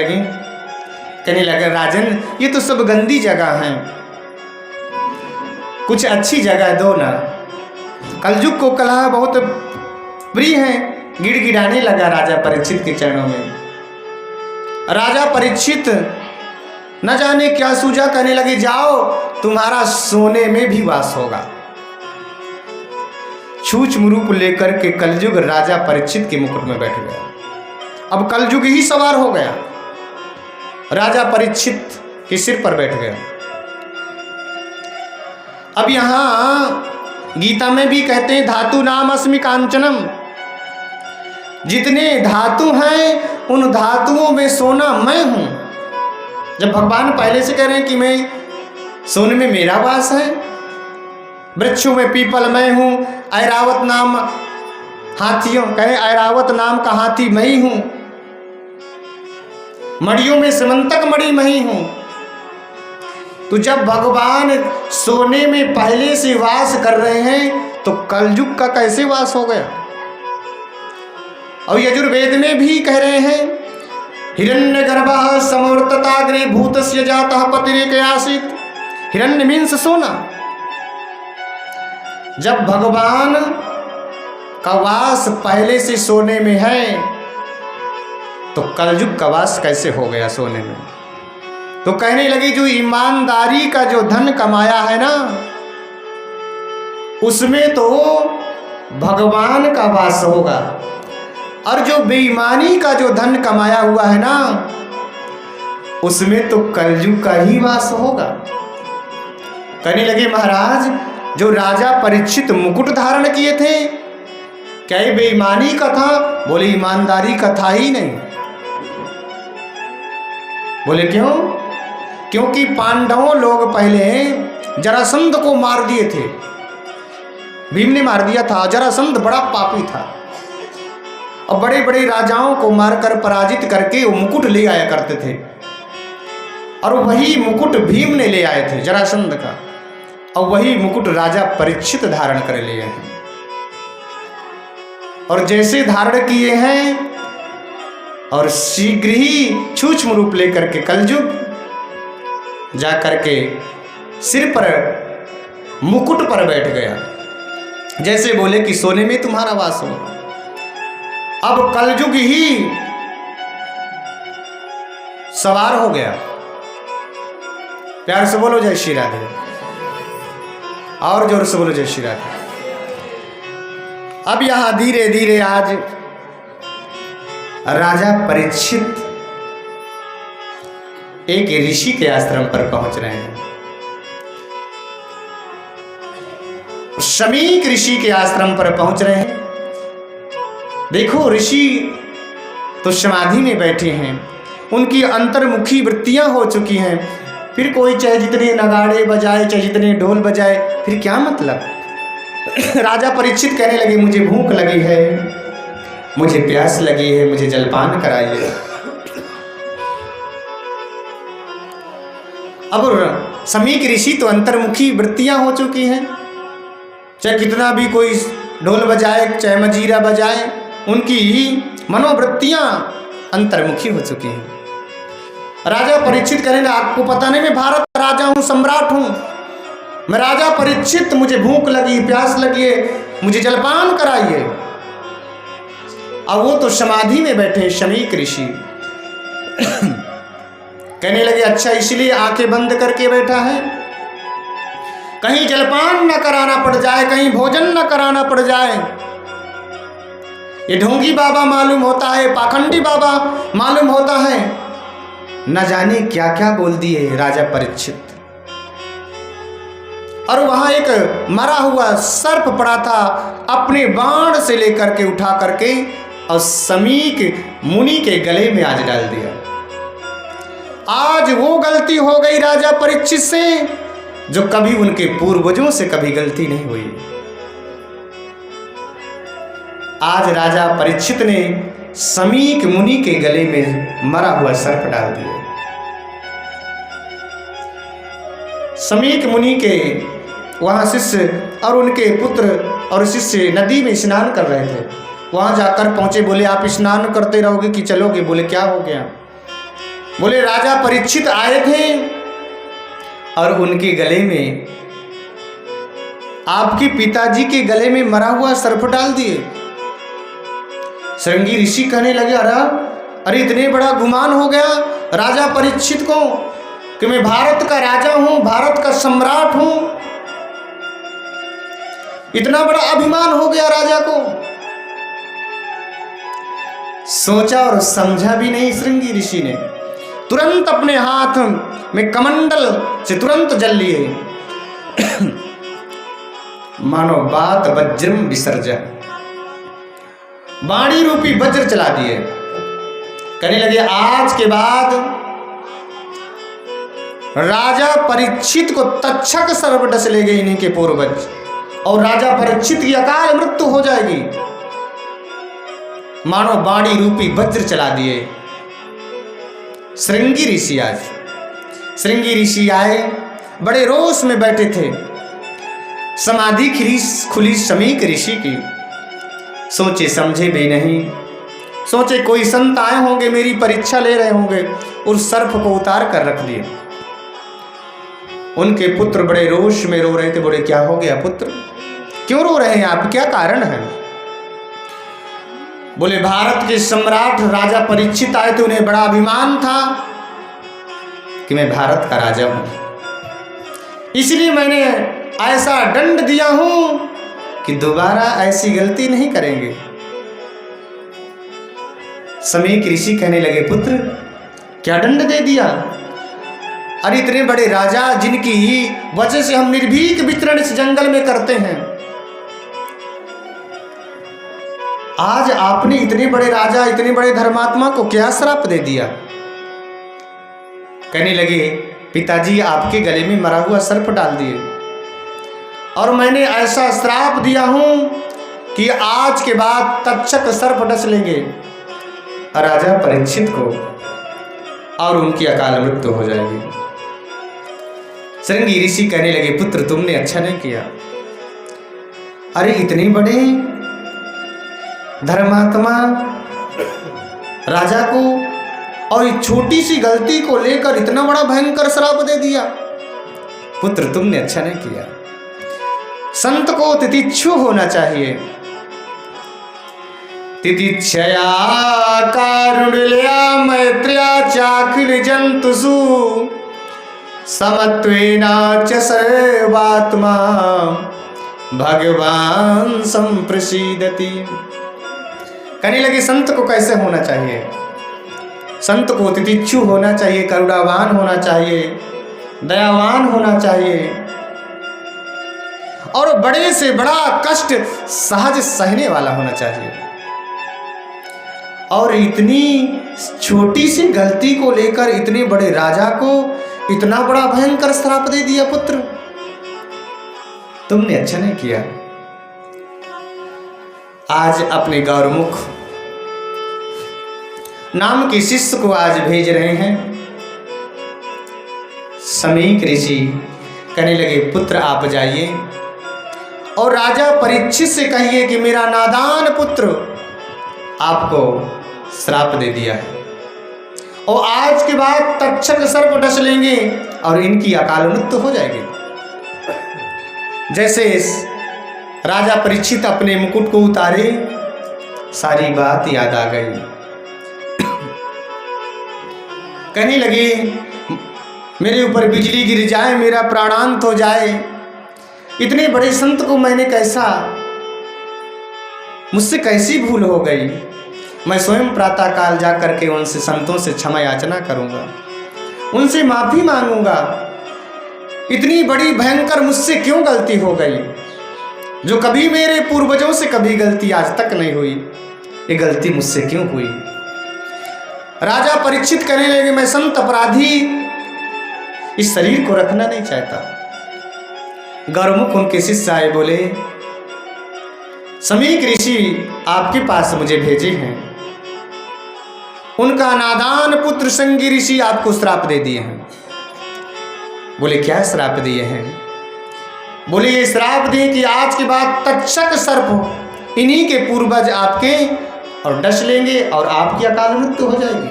लगे, राजन ये तो सब गंदी जगह हैं, कुछ अच्छी जगह दो ना। कलयुग को कलह बहुत प्रिय है, गिड़गिड़ाने लगा राजा परीक्षित के चरणों में। राजा परीक्षित न जाने क्या सूझा, कहने लगे, जाओ तुम्हारा सोने में भी वास होगा। सूक्ष्म रूप लेकर के कलयुग राजा परीक्षित के मुकुट में बैठ गया। अब कलयुग ही सवार हो गया, राजा परीक्षित के सिर पर बैठ गया। अब यहां गीता में भी कहते हैं धातु नाम अस्मि कांचनम, जितने धातु हैं उन धातुओं में सोना मैं हूं। जब भगवान पहले से कह रहे हैं कि मैं सोने में मेरा वास है, वृक्षों में पीपल मैं हूं, ऐरावत नाम हाथियों कहे ऐरावत नाम का हाथी मैं ही हूं, मड़ियों में समंतक मणि मैं ही हूं। तो जब भगवान सोने में पहले से वास कर रहे हैं तो कलयुग का कैसे वास हो गया। और यजुर्वेद में भी कह रहे हैं हिरण्यगर्भः समवर्तताग्रे भूतस्य जातः पतिरेक आसीत्। हिरण्य मीन्स सोना। जब भगवान का वास पहले से सोने में है तो कलयुग का वास कैसे हो गया सोने में। तो कहने लगे जो ईमानदारी का जो धन कमाया है ना, उसमें तो भगवान का वास होगा, और जो बेईमानी का जो धन कमाया हुआ है ना, उसमें तो कलयुग का ही वास होगा। कहने लगे महाराज जो राजा परीक्षित मुकुट धारण किए थे, क्या ये बेईमानी का था? बोले ईमानदारी का था ही नहीं। बोले क्यों? क्योंकि पांडवों लोग पहले जरासंध को मार दिए थे, भीम ने मार दिया था। जरासंध बड़ा पापी था और बड़े बड़े राजाओं को मारकर पराजित करके वो मुकुट ले आया करते थे, और वही मुकुट भीम ने ले आए थे जरासंध का, और वही मुकुट राजा परीक्षित धारण कर लिए हैं। और जैसे धारण किए हैं और शीघ्र ही सूक्ष्म रूप लेकर के कलयुग जा करके सिर पर मुकुट पर बैठ गया, जैसे बोले कि सोने में तुम्हारा वास हो। अब कलयुग ही सवार हो गया। प्यार से बोलो जय श्री राधे, और जोर से बोलो जय श्री राधे। अब यहां धीरे धीरे आज राजा परीक्षित एक ऋषि के आश्रम पर पहुंच रहे हैं। शमीक ऋषि के आश्रम पर पहुंच रहे हैं। देखो ऋषि तो समाधि में बैठे हैं, उनकी अंतर्मुखी वृत्तियां हो चुकी हैं। फिर कोई चाहे जितने नगाड़े बजाए, चाहे जितने ढोल बजाए, फिर क्या मतलब। राजा परीक्षित कहने लगे मुझे भूख लगी है, मुझे प्यास लगी है, मुझे जलपान कराइए। अब शमीक ऋषि तो अंतर्मुखी वृत्तियां हो चुकी हैं, चाहे कितना भी कोई ढोल बजाए, चाहे मजीरा बजाए, उनकी मनोवृत्तियां अंतर्मुखी हो चुकी हैं। राजा परीक्षित करेंगे आपको पता नहीं मैं भारत का राजा हूं, सम्राट हूं, मैं राजा परीक्षित, मुझे भूख लगी, प्यास लगी है, मुझे जलपान कराइए। अब वो तो समाधि में बैठे शमीक ऋषि। कहने लगे अच्छा इसलिए आंखें बंद करके बैठा है, कहीं जलपान न कराना पड़ जाए, कहीं भोजन न कराना पड़ जाए। ये ढोंगी बाबा मालूम होता है, पाखंडी बाबा मालूम होता है, न जाने क्या क्या बोल दिए राजा परीक्षित। और वहां एक मरा हुआ सर्प पड़ा था, अपने बाण से लेकर के उठा करके और शमीक मुनि के गले में आज डाल दिया। आज वो गलती हो गई राजा परीक्षित से जो कभी उनके पूर्वजों से कभी गलती नहीं हुई। आज राजा परीक्षित ने शमीक मुनि के गले में मरा हुआ सर्प डाल दिया। शमीक मुनि के वहां शिष्य और उनके पुत्र और शिष्य नदी में स्नान कर रहे थे। वहां जाकर पहुंचे, बोले आप स्नान करते रहोगे कि चलोगे? बोले क्या हो गया? बोले राजा परीक्षित आए थे और उनके गले में, आपके पिताजी के गले में मरा हुआ सर्प डाल दिए। श्रृंगी ऋषि कहने लगे अरे इतने बड़ा गुमान हो गया राजा परीक्षित को कि मैं भारत का राजा हूं, भारत का सम्राट हूं, इतना बड़ा अभिमान हो गया राजा को। सोचा और समझा भी नहीं श्रृंगी ऋषि ने, तुरंत अपने हाथ में कमंडल से तुरंत जल लिए। मानो बात वज्रम विसर्जन, वाणी रूपी वज्र चला दिए। कहने लगे आज के बाद राजा परीक्षित को तक्षक सर्प डस ले गए इन्हीं के पूर्वज, और राजा परीक्षित की अकाल मृत्यु हो जाएगी। मानो वाणी रूपी वज्र चला दिए। श्रृंगी ऋषि आज श्रृंगी ऋषि आए, बड़े रोष में बैठे थे। समाधि खुली शमीक ऋषि की। सोचे समझे भी नहीं, सोचे कोई संत आए होंगे, मेरी परीक्षा ले रहे होंगे, उस सर्प को उतार कर रख दिए। उनके पुत्र बड़े रोष में रो रहे थे। बोले क्या हो गया पुत्र, क्यों रो रहे हैं आप, क्या कारण है? बोले भारत के सम्राट राजा परीक्षित आए थे, उन्हें बड़ा अभिमान था कि मैं भारत का राजा हूं, इसलिए मैंने ऐसा दंड दिया हूं कि दोबारा ऐसी गलती नहीं करेंगे। शमीक ऋषि कहने लगे पुत्र क्या दंड दे दिया? अरे इतने बड़े राजा जिनकी वजह से हम निर्भीक विचरण इस जंगल में करते हैं, आज आपने इतने बड़े राजा इतने बड़े धर्मात्मा को क्या श्राप दे दिया? कहने लगे पिताजी आपके गले में मरा हुआ सर्प डाल दिए, और मैंने ऐसा श्राप दिया हूं कि आज के बाद तक्षक सर्प डस लेंगे राजा परीक्षित को और उनकी अकाल मृत्यु हो जाएगी। श्रृंगी ऋषि कहने लगे पुत्र तुमने अच्छा नहीं किया। अरे इतने बड़े धर्मात्मा राजा को और एक छोटी सी गलती को लेकर इतना बड़ा भयंकर श्राप दे दिया। पुत्र तुमने अच्छा नहीं किया। संत को तितिक्षु होना चाहिए। तितिक्षया कारुण्यया मैत्र्या चाखिल जंतुषु समत्वेना च सर्वात्मा भगवान संप्रसीदति। कहने लगे संत को कैसे होना चाहिए? संत को तितिक्षु होना चाहिए, करुणावान होना चाहिए, दयावान होना चाहिए, और बड़े से बड़ा कष्ट सहज सहने वाला होना चाहिए। और इतनी छोटी सी गलती को लेकर इतने बड़े राजा को इतना बड़ा भयंकर श्राप दे दिया। पुत्र तुमने अच्छा नहीं किया। आज अपने गौरमुख नाम के शिष्य को आज भेज रहे हैं। शमीक ऋषि कहने लगे पुत्र आप जाइए और राजा परीक्षित से कहिए कि मेरा नादान पुत्र आपको श्राप दे दिया है, और आज के बाद तक्षक सर्प डस लेंगे और इनकी अकाल मृत्यु हो जाएगी। जैसे राजा परीक्षित अपने मुकुट को उतारे, सारी बात याद आ गई। कहने लगे मेरे ऊपर बिजली गिर जाए, मेरा प्राणांत हो जाए, इतने बड़े संत को मैंने कैसा, मुझसे कैसी भूल हो गई। मैं स्वयं प्रातःकाल जा करके उनसे संतों से क्षमा याचना करूंगा, उनसे माफी मांगूंगा। इतनी बड़ी भयंकर मुझसे क्यों गलती हो गई, जो कभी मेरे पूर्वजों से कभी गलती आज तक नहीं हुई, ये गलती मुझसे क्यों हुई? राजा परीक्षित कहने लगे मैं संत अपराधी इस शरीर को रखना नहीं चाहता। गौरमुख उनके शिष्य आए, बोले शमीक ऋषि आपके पास मुझे भेजे हैं, उनका नादान पुत्र श्रृंगी ऋषि आपको श्राप दे दिए हैं। बोले क्या श्राप दिए हैं? बोले ये श्राप दिए कि आज के बाद तक्षक सर्प इन्हीं के पूर्वज आपके और डस लेंगे और आपकी अकाल मृत्यु हो जाएगी।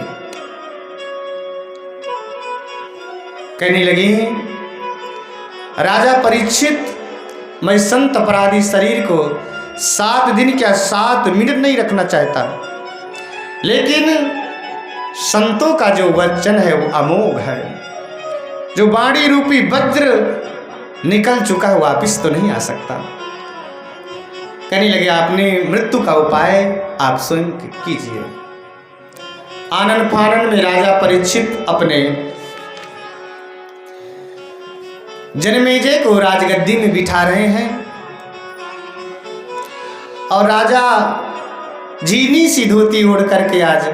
कहने लगे राजा परीक्षित मैं संत अपराधी शरीर को 7 दिन क्या 7 मिनट नहीं रखना चाहता, लेकिन संतों का जो वचन है वो अमोघ है। जो वाणी रूपी वज्र निकल चुका है वापिस तो नहीं आ सकता। कहने लगे आपने मृत्यु का उपाय आप स्वयं कीजिए। आनन फानन में राजा परीक्षित अपने जन्मेजय को राजगद्दी में बिठा रहे हैं और राजा झीनी सी धोती ओढ़ करके आज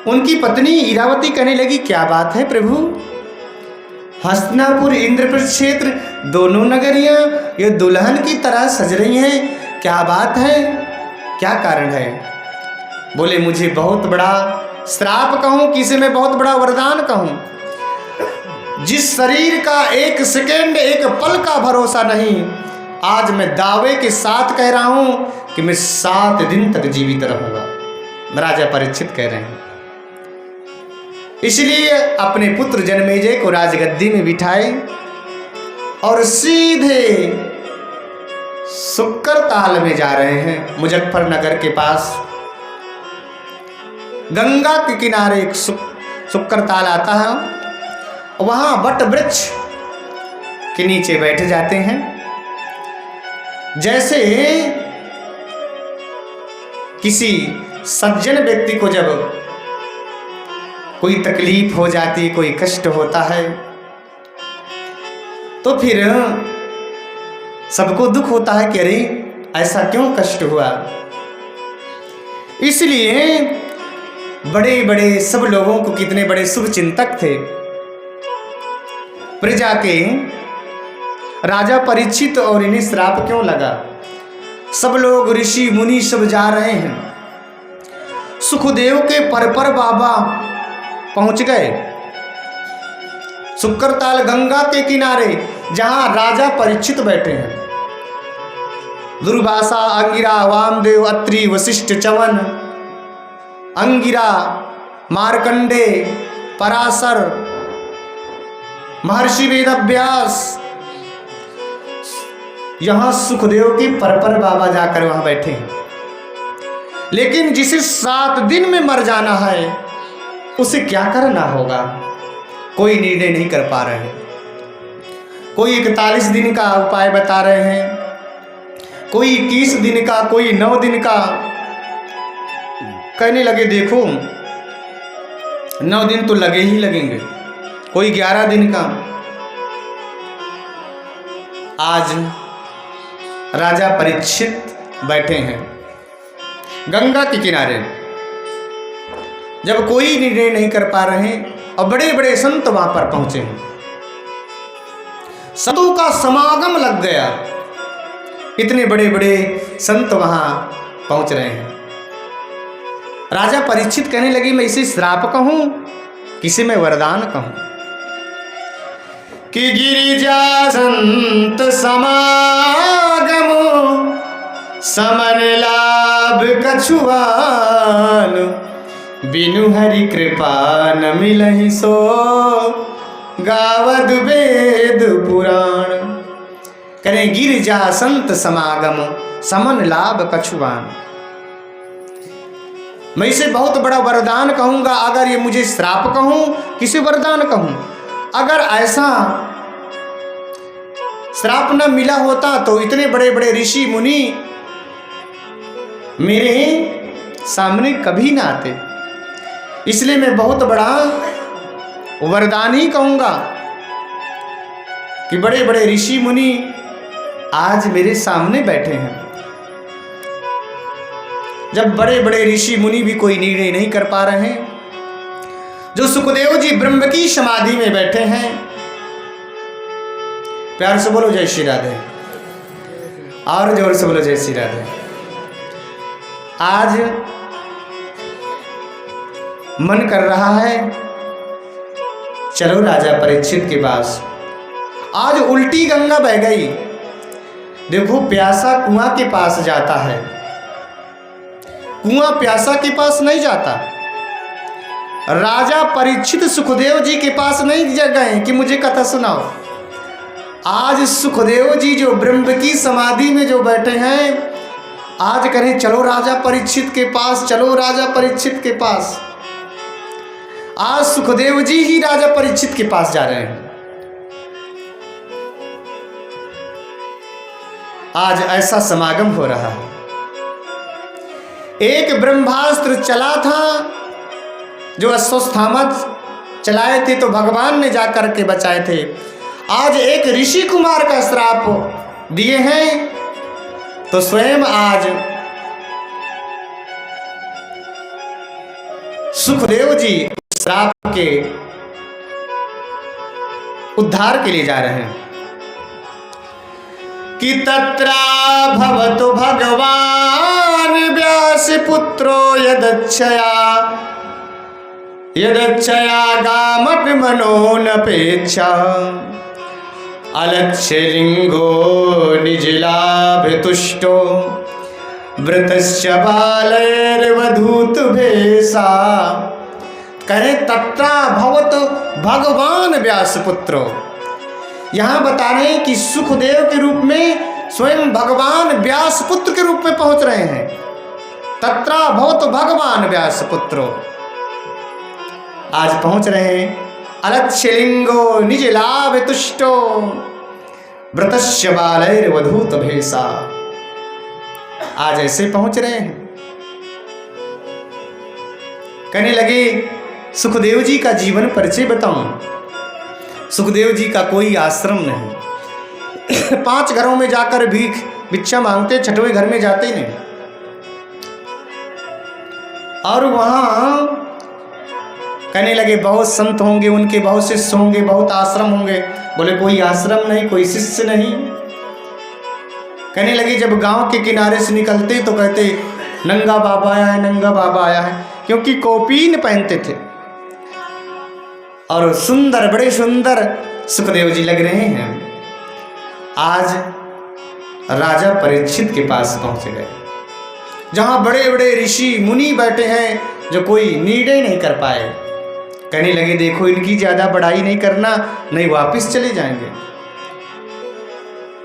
उनकी पत्नी इरावती कहने लगी क्या बात है प्रभु, हस्तिनापुर इंद्रप्रस्थ क्षेत्र दोनों नगरियां ये दुल्हन की तरह सज रही हैं, क्या बात है, क्या कारण है। बोले मुझे बहुत बड़ा श्राप कहूं किसे मैं बहुत बड़ा वरदान कहूं, जिस शरीर का एक सेकेंड एक पल का भरोसा नहीं, आज मैं दावे के साथ कह रहा हूं कि मैं 7 दिन तक जीवित रहूंगा, राजा परीक्षित कह रहे हैं। इसलिए अपने पुत्र जन्मेजय को राजगद्दी में बिठाए और सीधे सुक्करताल में जा रहे हैं। मुजफ्फरनगर के पास गंगा के किनारे एक सुक्करताल आता है, वहां वट वृक्ष के नीचे बैठ जाते हैं। जैसे किसी सज्जन व्यक्ति को जब कोई तकलीफ हो जाती, कोई कष्ट होता है, तो फिर सबको दुख होता है कि अरे ऐसा क्यों कष्ट हुआ। इसलिए बड़े बड़े सब लोगों को, कितने बड़े शुभ चिंतक थे, प्रजा के राजा परीक्षित, और इन्हें श्राप क्यों लगा। सब लोग ऋषि मुनि सब जा रहे हैं। सुखदेव के पर बाबा पहुंच गए सुक्करताल गंगा के किनारे, जहां राजा परीक्षित बैठे हैं। दुर्वासा, अंगिरा, वामदेव, अत्रि, वशिष्ठ, च्यवन, अंगिरा, मार्कंडे, पराशर, महर्षि वेदव्यास, यहां सुखदेव के पर बाबा जाकर वहां बैठे हैं। लेकिन जिसे 7 दिन में मर जाना है उसे क्या करना होगा, कोई निर्णय नहीं कर पा रहे हैं। कोई 41 दिन का उपाय बता रहे हैं, कोई 21 दिन का, कोई 9 दिन का। कहने लगे देखो 9 दिन तो लगे ही लगेंगे, कोई 11 दिन का। आज राजा परीक्षित बैठे हैं गंगा के किनारे, जब कोई निर्णय नहीं कर पा रहे हैं, और बड़े बड़े संत वहां पर पहुंचे हैं। संतों का समागम लग गया, इतने बड़े बड़े संत वहां पहुंच रहे हैं। राजा परीक्षित कहने लगे मैं इसे श्राप कहूं किसे मैं वरदान कहूं, कि गिरिजा संत समागम समन लाभ कछुआन, बिनु हरि कृपा न मिलहि सो गावद वेद पुराण। करें गिरिजा संत समागम समन लाभ कछुआन, मैं इसे बहुत बड़ा वरदान कहूंगा। अगर ये मुझे श्राप कहूं किसे वरदान कहूं, अगर ऐसा श्राप न मिला होता तो इतने बड़े बड़े ऋषि मुनि मेरे सामने कभी ना आते। इसलिए मैं बहुत बड़ा वरदान ही कहूंगा कि बड़े बड़े ऋषि मुनि आज मेरे सामने बैठे हैं। जब बड़े बड़े ऋषि मुनि भी कोई निर्णय नहीं कर पा रहे हैं, जो सुखदेव जी ब्रह्म की समाधि में बैठे हैं, प्यार से बोलो जय श्री राधे, और जोर से बोलो जय श्री राधे। आज मन कर रहा है चलो राजा परीक्षित के पास। आज उल्टी गंगा बह गई। देखो प्यासा कुआं के पास जाता है, कुआं प्यासा के पास नहीं जाता। राजा परीक्षित सुखदेव जी के पास नहीं गए कि मुझे कथा सुनाओ। आज सुखदेव जी जो ब्रह्म की समाधि में जो बैठे हैं, आज करें चलो राजा परीक्षित के पास, चलो राजा परीक्षित के पास। आज सुखदेव जी ही राजा परीक्षित के पास जा रहे हैं। आज ऐसा समागम हो रहा है। एक ब्रह्मास्त्र चला था जो अश्वत्थामा चलाए थे तो भगवान ने जाकर के बचाए थे। आज एक ऋषि कुमार का श्राप दिए हैं तो स्वयं आज सुखदेव जी श्राप के उद्धार के लिए जा रहे हैं कि तत्रा भवतु भगवान व्यास पुत्रो यदच्छया गामपि मनोनपेक्षा अलक्ष्यलिंगो निजलाभतुष्टो वृतस्य बालैर्वधूत भेषा। कहे तत्रा भवत भगवान व्यास पुत्रो, यहाँ बता रहे हैं कि सुखदेव के रूप में स्वयं भगवान व्यास पुत्र के रूप में पहुंच रहे हैं। तत्रा भवत भगवान व्यास पुत्रो, आज पहुंच रहे हैं। अलक्ष्यलिंगो निज लाभ तुष्टो व्रतस्य बालैर्वधूत भेषा, आज ऐसे पहुंच रहे हैं। कहने लगे सुखदेव जी का जीवन परिचय बताऊं। सुखदेव जी का कोई आश्रम नहीं, 5 घरों में जाकर भिक्षा मांगते, 6वें घर में जाते नहीं। और वहां कहने लगे बहुत संत होंगे, उनके बहुत शिष्य होंगे, बहुत आश्रम होंगे। बोले कोई आश्रम नहीं, कोई शिष्य नहीं। कहने लगे जब गांव के किनारे से निकलते तो कहते नंगा बाबा आया है, नंगा बाबा आया है, क्योंकि कौपीन पहनते थे और सुंदर, बड़े सुंदर सुखदेव जी लग रहे हैं। आज राजा परीक्षित के पास पहुंच गए, जहां बड़े बड़े ऋषि मुनि बैठे हैं जो कोई निर्णय नहीं कर पाए। कहने लगे देखो इनकी ज्यादा बड़ाई नहीं करना, नहीं वापस चले जाएंगे।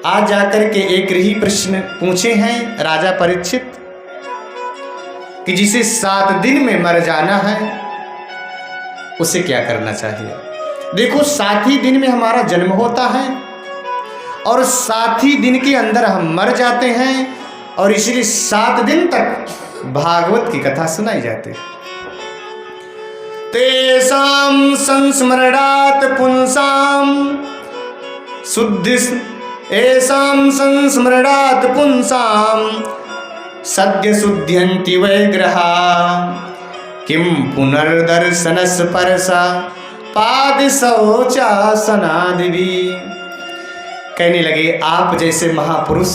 आज जाकर के एक ही प्रश्न पूछे हैं राजा परीक्षित कि जिसे 7 दिन में मर जाना है उसे क्या करना चाहिए। देखो 7 ही दिन में हमारा जन्म होता है और 7 ही दिन के अंदर हम मर जाते हैं, और इसलिए 7 दिन तक भागवत की कथा सुनाई जाती है। तेषां संस्मरणात् पुंसां शुद्धि, एषां संस्मरणात् पुंसां सद्य शुद्ध्यन्ति वैग्रहा, किं पुनर्दर्शनस्पर्शा पाद शौचासनादिभिः। कहने लगे आप जैसे महापुरुष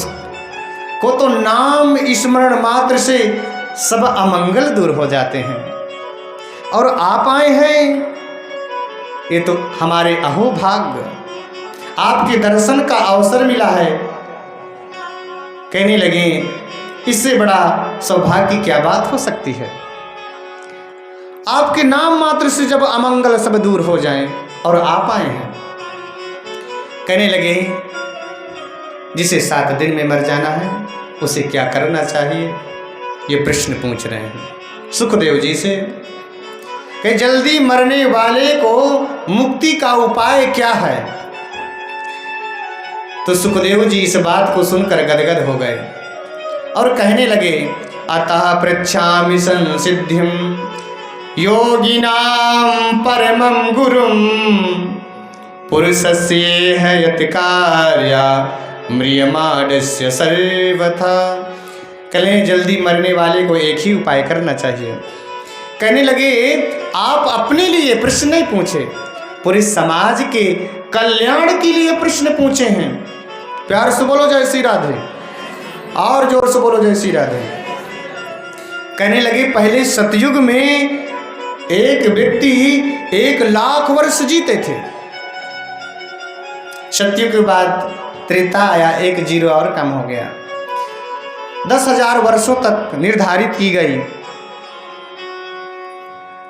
को तो नाम स्मरण मात्र से सब अमंगल दूर हो जाते हैं, और आप आए हैं ये तो हमारे अहोभाग्य, आपके दर्शन का अवसर मिला है। कहने लगे इससे बड़ा सौभाग्य की क्या बात हो सकती है। आपके नाम मात्र से जब अमंगल सब दूर हो जाएं और आप आए हैं। कहने लगे जिसे 7 दिन में मर जाना है उसे क्या करना चाहिए, ये प्रश्न पूछ रहे हैं सुखदेव जी से कि जल्दी मरने वाले को मुक्ति का उपाय क्या है। तो सुखदेव जी इस बात को सुनकर गदगद हो गए और कहने लगे अतः पृच्छामि संसिद्धिं योगिनां परमं गुरुं पुरुषस्य यत् कार्या म्रियमाणस्य सर्वथा। कहें जल्दी मरने वाले को एक ही उपाय करना चाहिए। कहने लगे आप अपने लिए प्रश्न नहीं पूछे, पूरे समाज के कल्याण के लिए प्रश्न पूछे हैं। प्यार से बोलो जय श्री राधे, और जोर से बोलो जय श्री राधे। कहने लगे पहले सतयुग में एक व्यक्ति 1 लाख वर्ष जीते थे, सतयुग के बाद त्रेता आया, 1 जीरो और कम हो गया, 10,000 वर्षों तक निर्धारित की गई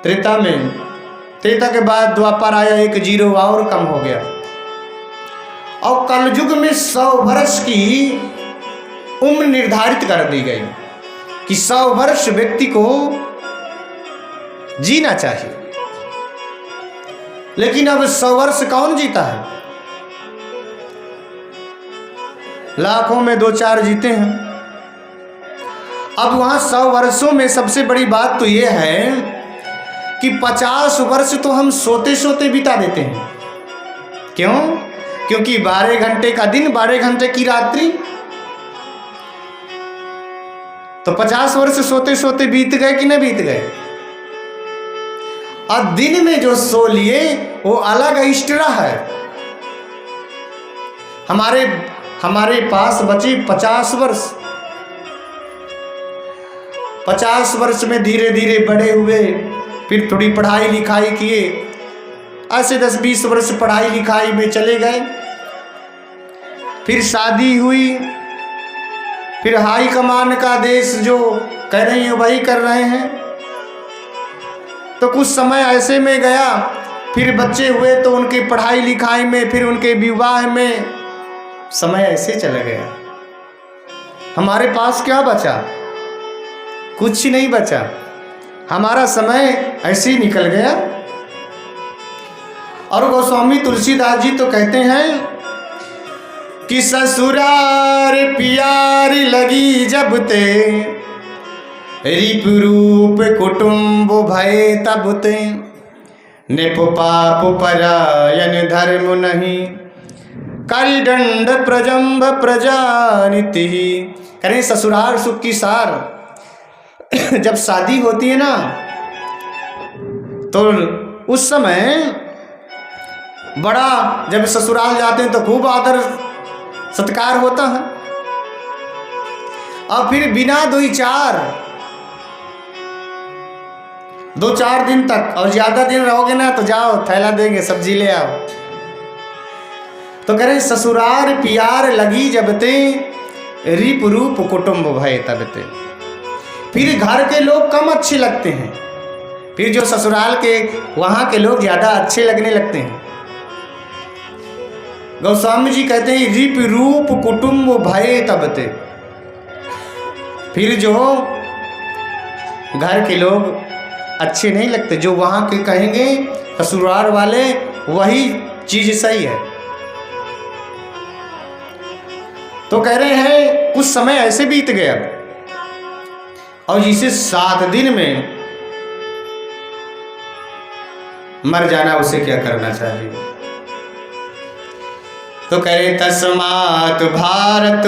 त्रेता में। त्रेता के बाद द्वापर आया, 1 जीरो और कम हो गया, और कलयुग में 100 वर्ष की उम्र निर्धारित कर दी गई कि 100 वर्ष व्यक्ति को जीना चाहिए। लेकिन अब 100 वर्ष कौन जीता है, लाखों में 2-4 जीते हैं। अब वहाँ 100 वर्षों में सबसे बड़ी बात तो ये है कि 50 वर्ष तो हम सोते सोते बिता देते हैं। क्यों? क्योंकि 12 घंटे का दिन, 12 घंटे की रात्रि, तो 50 वर्ष सोते सोते बीत गए कि नहीं बीत गए? और दिन में जो सो लिए वो अलग एक्स्ट्रा है। हमारे पास बचे 50 वर्ष। 50 वर्ष में धीरे धीरे बड़े हुए, फिर थोड़ी पढ़ाई लिखाई किए, ऐसे 10-20 वर्ष पढ़ाई लिखाई में चले गए, फिर शादी हुई, फिर हाई कमान का देश जो कह रही हैं वही कर रहे हैं, तो कुछ समय ऐसे में गया, फिर बच्चे हुए तो उनकी पढ़ाई लिखाई में, फिर उनके विवाह में समय ऐसे चला गया। हमारे पास क्या बचा? कुछ नहीं बचा। हमारा समय ऐसे ही निकल गया। और गोस्वामी तुलसीदास जी तो कहते हैं कि ससुरार प्यार लगी जब ते, रिप रूप कुटुंब भय तब ते, निप पाप परायण धर्म नहीं, करी दंड प्रजम्भ प्रजानिति। करें ससुराल सुख की सार। जब शादी होती है ना, तो उस समय बड़ा, जब ससुराल जाते हैं तो खूब आदर सत्कार होता है। और फिर बिना 2-4 दिन तक, और ज्यादा दिन रहोगे ना तो जाओ थैला देंगे, सब्जी ले आओ। तो कह रहे ससुराल प्यार लगी जब ते, रिप रूप कुटुंब भय तब ते। फिर घर के लोग कम अच्छे लगते हैं, फिर जो ससुराल के वहां के लोग ज्यादा अच्छे लगने लगते हैं। गोस्वामी जी कहते हैं रिप रूप कुटुंब भय तब ते। फिर जो घर के लोग अच्छे नहीं लगते, जो वहां के कहेंगे ससुराल वाले वही चीज सही है। तो कह रहे हैं कुछ समय ऐसे बीत गया, और जिसे 7 दिन में मर जाना उसे क्या करना चाहिए? तो कहे तस्मात् भारत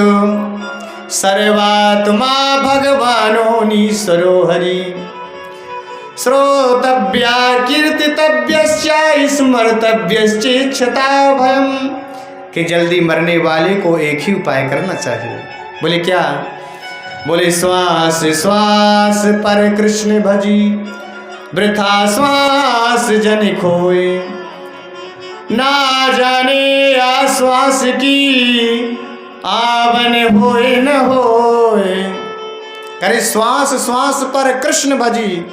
सर्वात्मा भगवानोनीश्वरो हरि, श्रोतव्या कीर्तितव्यस्य स्मर्तव्यश्चेक्षता भयम। कि जल्दी मरने वाले को एक ही उपाय करना चाहिए। बोले क्या? बोले श्वास श्वास पर कृष्ण भजी, वृथा श्वास जन खोए, ना जाने आश्वास की आवन होए न होए। करे श्वास श्वास पर कृष्ण भजी,